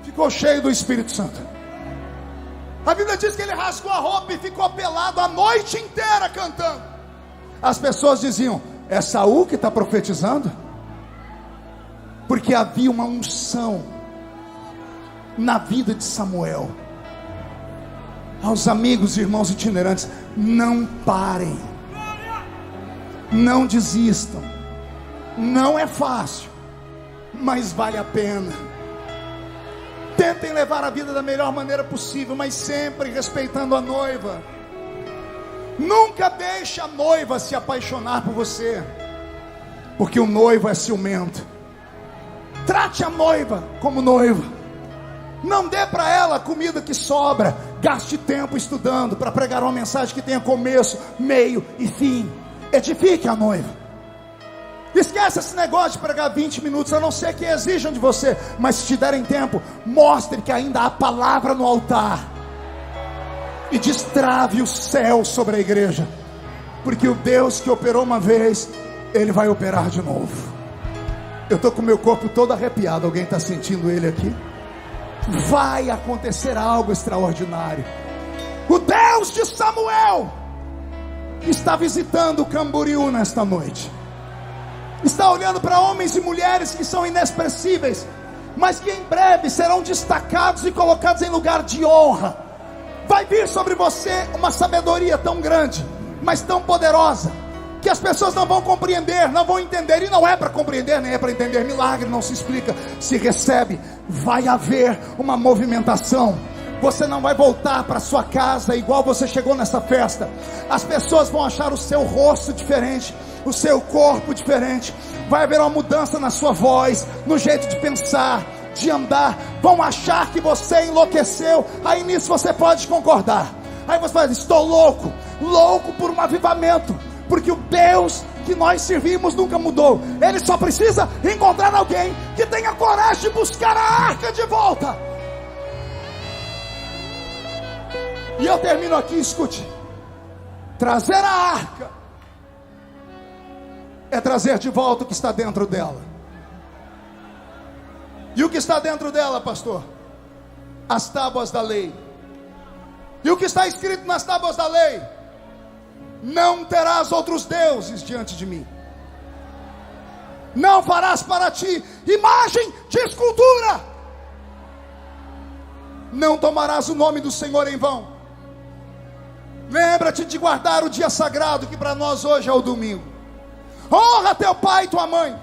ficou cheio do Espírito Santo. A Bíblia diz que ele rasgou a roupa e ficou pelado a noite inteira cantando. As pessoas diziam: é Saul que está profetizando? Porque havia uma unção na vida de Samuel. Aos amigos e irmãos itinerantes, não parem, não desistam. Não é fácil, mas vale a pena. Tentem levar a vida da melhor maneira possível, mas sempre respeitando a noiva. Nunca deixe a noiva se apaixonar por você, porque o noivo é ciumento. Trate a noiva como noiva. Não dê para ela comida que sobra. Gaste tempo estudando para pregar uma mensagem que tenha começo, meio e fim. Edifique a noiva. Esquece esse negócio de pregar 20 minutos, a não ser que exijam de você. Mas se te derem tempo, mostre que ainda há palavra no altar. E destrave o céu sobre a igreja. Porque o Deus que operou uma vez, Ele vai operar de novo. Eu estou com o meu corpo todo arrepiado. Alguém está sentindo ele aqui? Vai acontecer algo extraordinário. O Deus de Samuel está visitando Camboriú nesta noite. Está olhando para homens e mulheres que são inexpressíveis, mas que em breve serão destacados e colocados em lugar de honra. Vai vir sobre você uma sabedoria tão grande, mas tão poderosa, que as pessoas não vão compreender, não vão entender. E não é para compreender, nem é para entender. Milagre não se explica, se recebe. Vai haver uma movimentação. Você não vai voltar para sua casa igual você chegou nessa festa. As pessoas vão achar o seu rosto diferente, o seu corpo diferente. Vai haver uma mudança na sua voz, no jeito de pensar, de andar. Vão achar que você enlouqueceu. Aí nisso você pode concordar. Aí você vai dizer: estou louco, louco por um avivamento. Porque o Deus que nós servimos nunca mudou. Ele só precisa encontrar alguém que tenha coragem de buscar a arca de volta. E eu termino aqui, escute. Trazer a arca é trazer de volta o que está dentro dela. E o que está dentro dela, pastor? As tábuas da lei. E o que está escrito nas tábuas da lei? Não terás outros deuses diante de mim. Não farás para ti imagem de escultura. Não tomarás o nome do Senhor em vão. Lembra-te de guardar o dia sagrado, que para nós hoje é o domingo. Honra teu pai e tua mãe.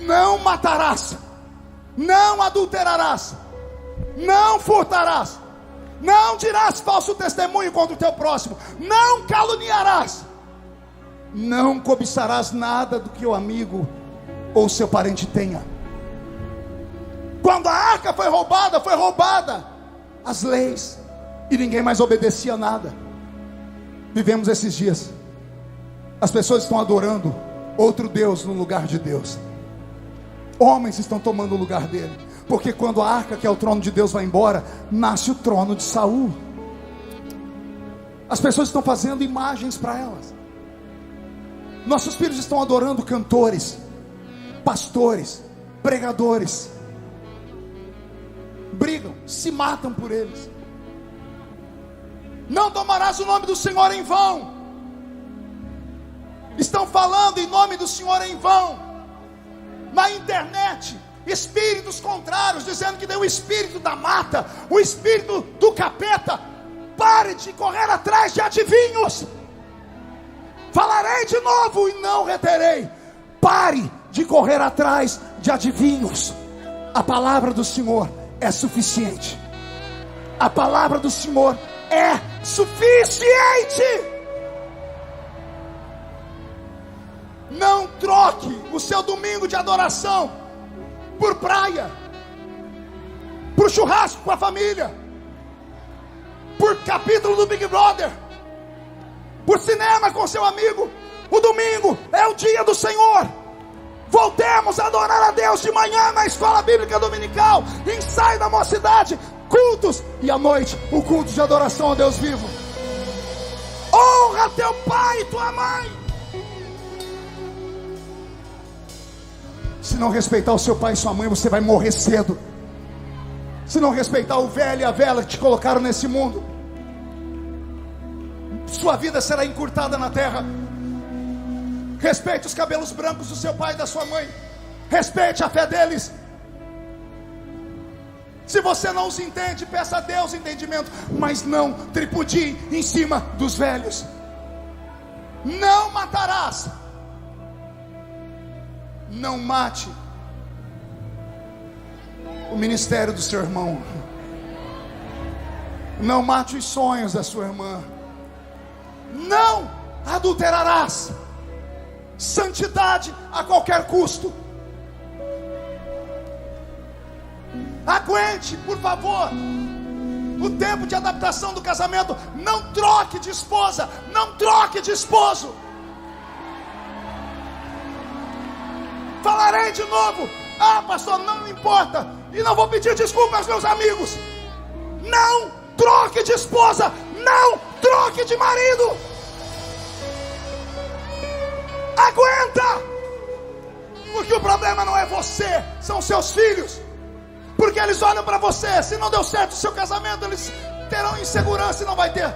Não matarás. Não adulterarás. Não furtarás. Não dirás falso testemunho contra o teu próximo. Não caluniarás. Não cobiçarás nada do que o amigo ou seu parente tenha. Quando a arca foi roubada as leis, e ninguém mais obedecia a nada. Vivemos esses dias, as pessoas estão adorando outro Deus no lugar de Deus. Homens estão tomando o lugar dele, porque quando a arca, que é o trono de Deus, vai embora, nasce o trono de Saul. As pessoas estão fazendo imagens para elas. Nossos filhos estão adorando cantores, pastores, pregadores. Brigam, se matam por eles. Não tomarás o nome do Senhor em vão. Estão falando em nome do Senhor em vão. Na internet, espíritos contrários, dizendo que tem o espírito da mata, o espírito do capeta. Pare de correr atrás de adivinhos. Falarei de novo e não reterei. Pare de correr atrás de adivinhos. A palavra do Senhor é suficiente. A palavra do Senhor é suficiente. Não troque o seu domingo de adoração por praia, por churrasco com a família, por capítulo do Big Brother, por cinema com seu amigo. O domingo é o dia do Senhor. Voltemos a adorar a Deus de manhã na escola bíblica dominical, ensaio da mocidade, cultos, e à noite o culto de adoração a Deus vivo. Honra teu pai e tua mãe. Se não respeitar o seu pai e sua mãe, você vai morrer cedo. Se não respeitar o velho e a velha que te colocaram nesse mundo, sua vida será encurtada na terra. Respeite os cabelos brancos do seu pai e da sua mãe. Respeite a fé deles. Se você não os entende, peça a Deus entendimento, mas não tripudie em cima dos velhos. Não matarás. Não mate o ministério do seu irmão. Não mate os sonhos da sua irmã. Não adulterarás. Santidade a qualquer custo. Aguente, por favor, o tempo de adaptação do casamento. Não troque de esposa, não troque de esposo. Falarei de novo. Ah, pastor, não importa. E não vou pedir desculpa aos meus amigos. Não troque de esposa, não troque de marido. Aguenta. Porque o problema não é você, são seus filhos. Porque eles olham para você. Se não deu certo o seu casamento, eles terão insegurança e não vai ter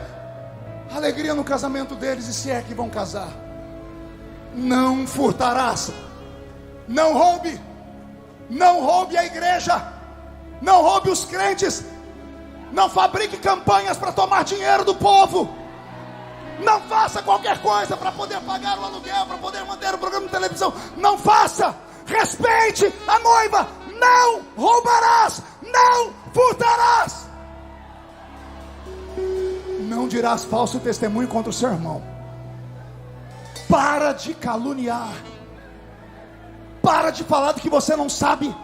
alegria no casamento deles, e se é que vão casar. Não furtarás. Não roube. Não roube a igreja. Não roube os crentes. Não fabrique campanhas para tomar dinheiro do povo. Não faça qualquer coisa para poder pagar o aluguel, para poder manter o programa de televisão. Não faça. Respeite a noiva. Não roubarás. Não furtarás. Não dirás falso testemunho contra o seu irmão. Para de caluniar. Para de falar do que você não sabe.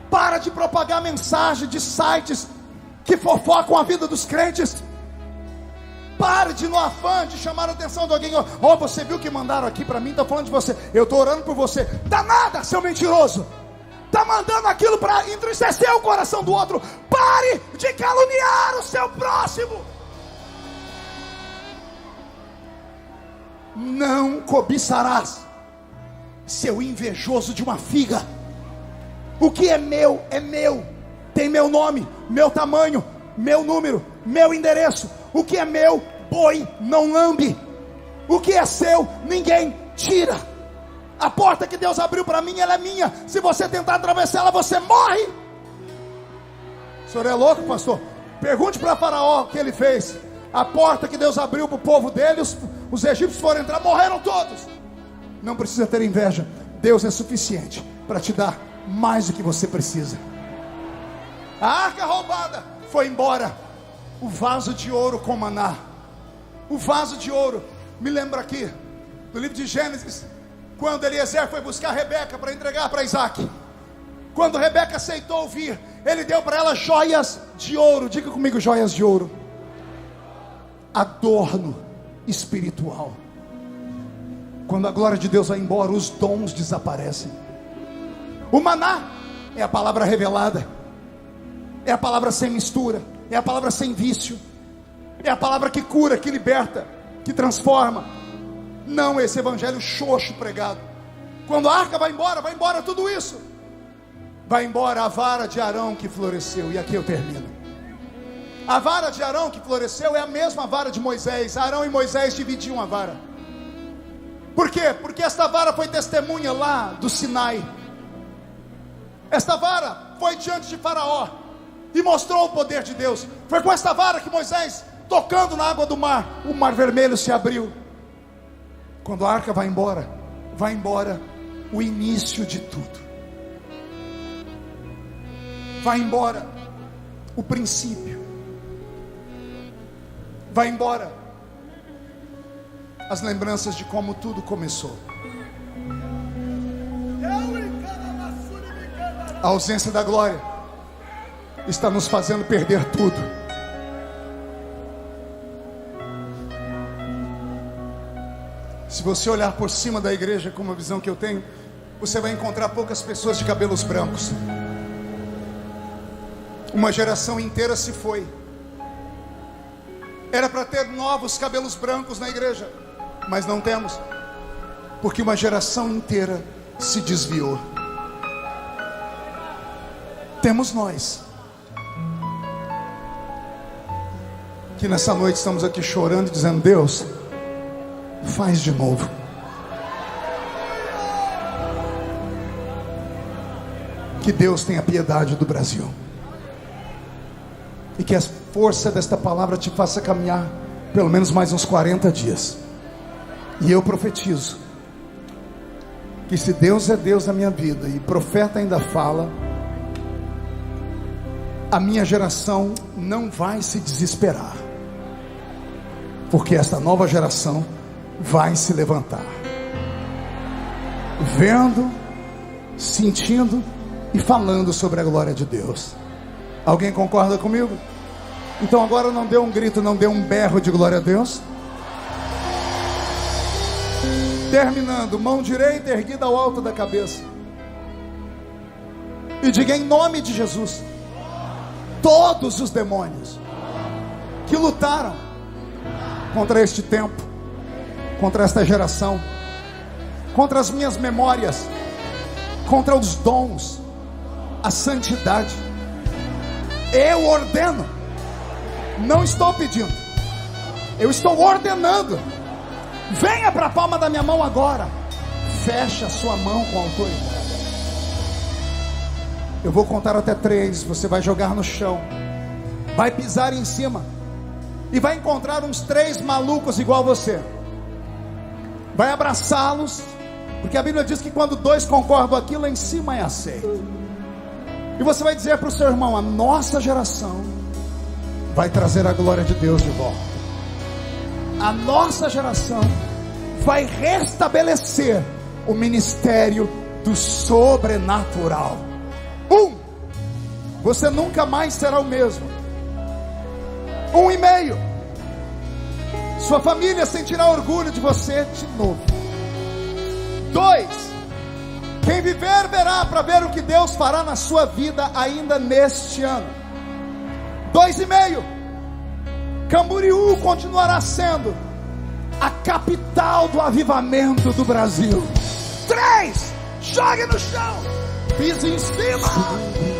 Para de propagar mensagem de sites que fofocam a vida dos crentes. Pare de, no afã de chamar a atenção de alguém. Oh, você viu que mandaram aqui para mim, estão falando de você. Eu estou orando por você. Dá nada, seu mentiroso. Está mandando aquilo para entristecer o coração do outro. Pare de caluniar o seu próximo. Não cobiçarás, seu invejoso de uma figa, O que é meu, tem meu nome, meu tamanho, meu número, meu endereço. O que é meu, boi não lambe. O que é seu, ninguém tira. A porta que Deus abriu para mim, ela é minha. Se você tentar atravessar ela, você morre. O senhor é louco, pastor? Pergunte para Faraó o que ele fez. A porta que Deus abriu para o povo dele, os egípcios foram entrar, morreram todos. Não precisa ter inveja. Deus é suficiente para te dar mais do que você precisa. A arca roubada foi embora. O vaso de ouro com maná. O vaso de ouro. Me lembra aqui do livro de Gênesis, quando Eliezer foi buscar Rebeca para entregar para Isaac. Quando Rebeca aceitou vir, ele deu para ela joias de ouro. Diga comigo, joias de ouro. Adorno espiritual. Quando a glória de Deus vai embora, os dons desaparecem. O maná é a palavra revelada, é a palavra sem mistura, é a palavra sem vício, é a palavra que cura, que liberta, que transforma. Não esse evangelho xoxo pregado. Quando a arca vai embora tudo isso. Vai embora a vara de Arão que floresceu. E aqui eu termino. A vara de Arão que floresceu é a mesma vara de Moisés. Arão e Moisés dividiam a vara. Por quê? Porque esta vara foi testemunha lá do Sinai. Esta vara foi diante de Faraó e mostrou o poder de Deus. Foi com esta vara que Moisés, tocando na água do mar, o mar vermelho se abriu. Quando a arca vai embora o início de tudo. Vai embora o princípio. Vai embora as lembranças de como tudo começou. A ausência da glória está nos fazendo perder tudo. Se você olhar por cima da igreja com uma visão que eu tenho, você vai encontrar poucas pessoas de cabelos brancos. Uma geração inteira se foi. Era para ter novos cabelos brancos na igreja, mas não temos, porque uma geração inteira se desviou. Temos nós, que nessa noite estamos aqui chorando, dizendo: Deus, faz de novo. Que Deus tenha piedade do Brasil, e que a força desta palavra te faça caminhar pelo menos mais uns 40 dias. E eu profetizo que, se Deus é Deus na minha vida e profeta ainda fala, a minha geração não vai se desesperar, porque esta nova geração vai se levantar, vendo, sentindo e falando sobre a glória de Deus. Alguém concorda comigo? Então agora não dê um grito, não dê um berro de glória a Deus. Terminando, mão direita erguida ao alto da cabeça, e diga: em nome de Jesus, todos os demônios que lutaram contra este tempo, contra esta geração, contra as minhas memórias, contra os dons, a santidade, eu ordeno. Não estou pedindo, eu estou ordenando. Venha para a palma da minha mão agora. Feche a sua mão com autoridade. Eu vou contar até 3. Você vai jogar no chão, vai pisar em cima, e vai encontrar uns 3 malucos igual você. Vai abraçá-los, porque a Bíblia diz que quando 2 concordam aqui, lá em cima é aceito. E você vai dizer para o seu irmão: a nossa geração vai trazer a glória de Deus de volta. A nossa geração vai restabelecer o ministério do sobrenatural. Você nunca mais será o mesmo. 1,5. Sua família sentirá orgulho de você de novo. 2. Quem viver verá para ver o que Deus fará na sua vida ainda neste ano. 2,5. Camboriú continuará sendo a capital do avivamento do Brasil. 3. Jogue no chão. Pisa em cima.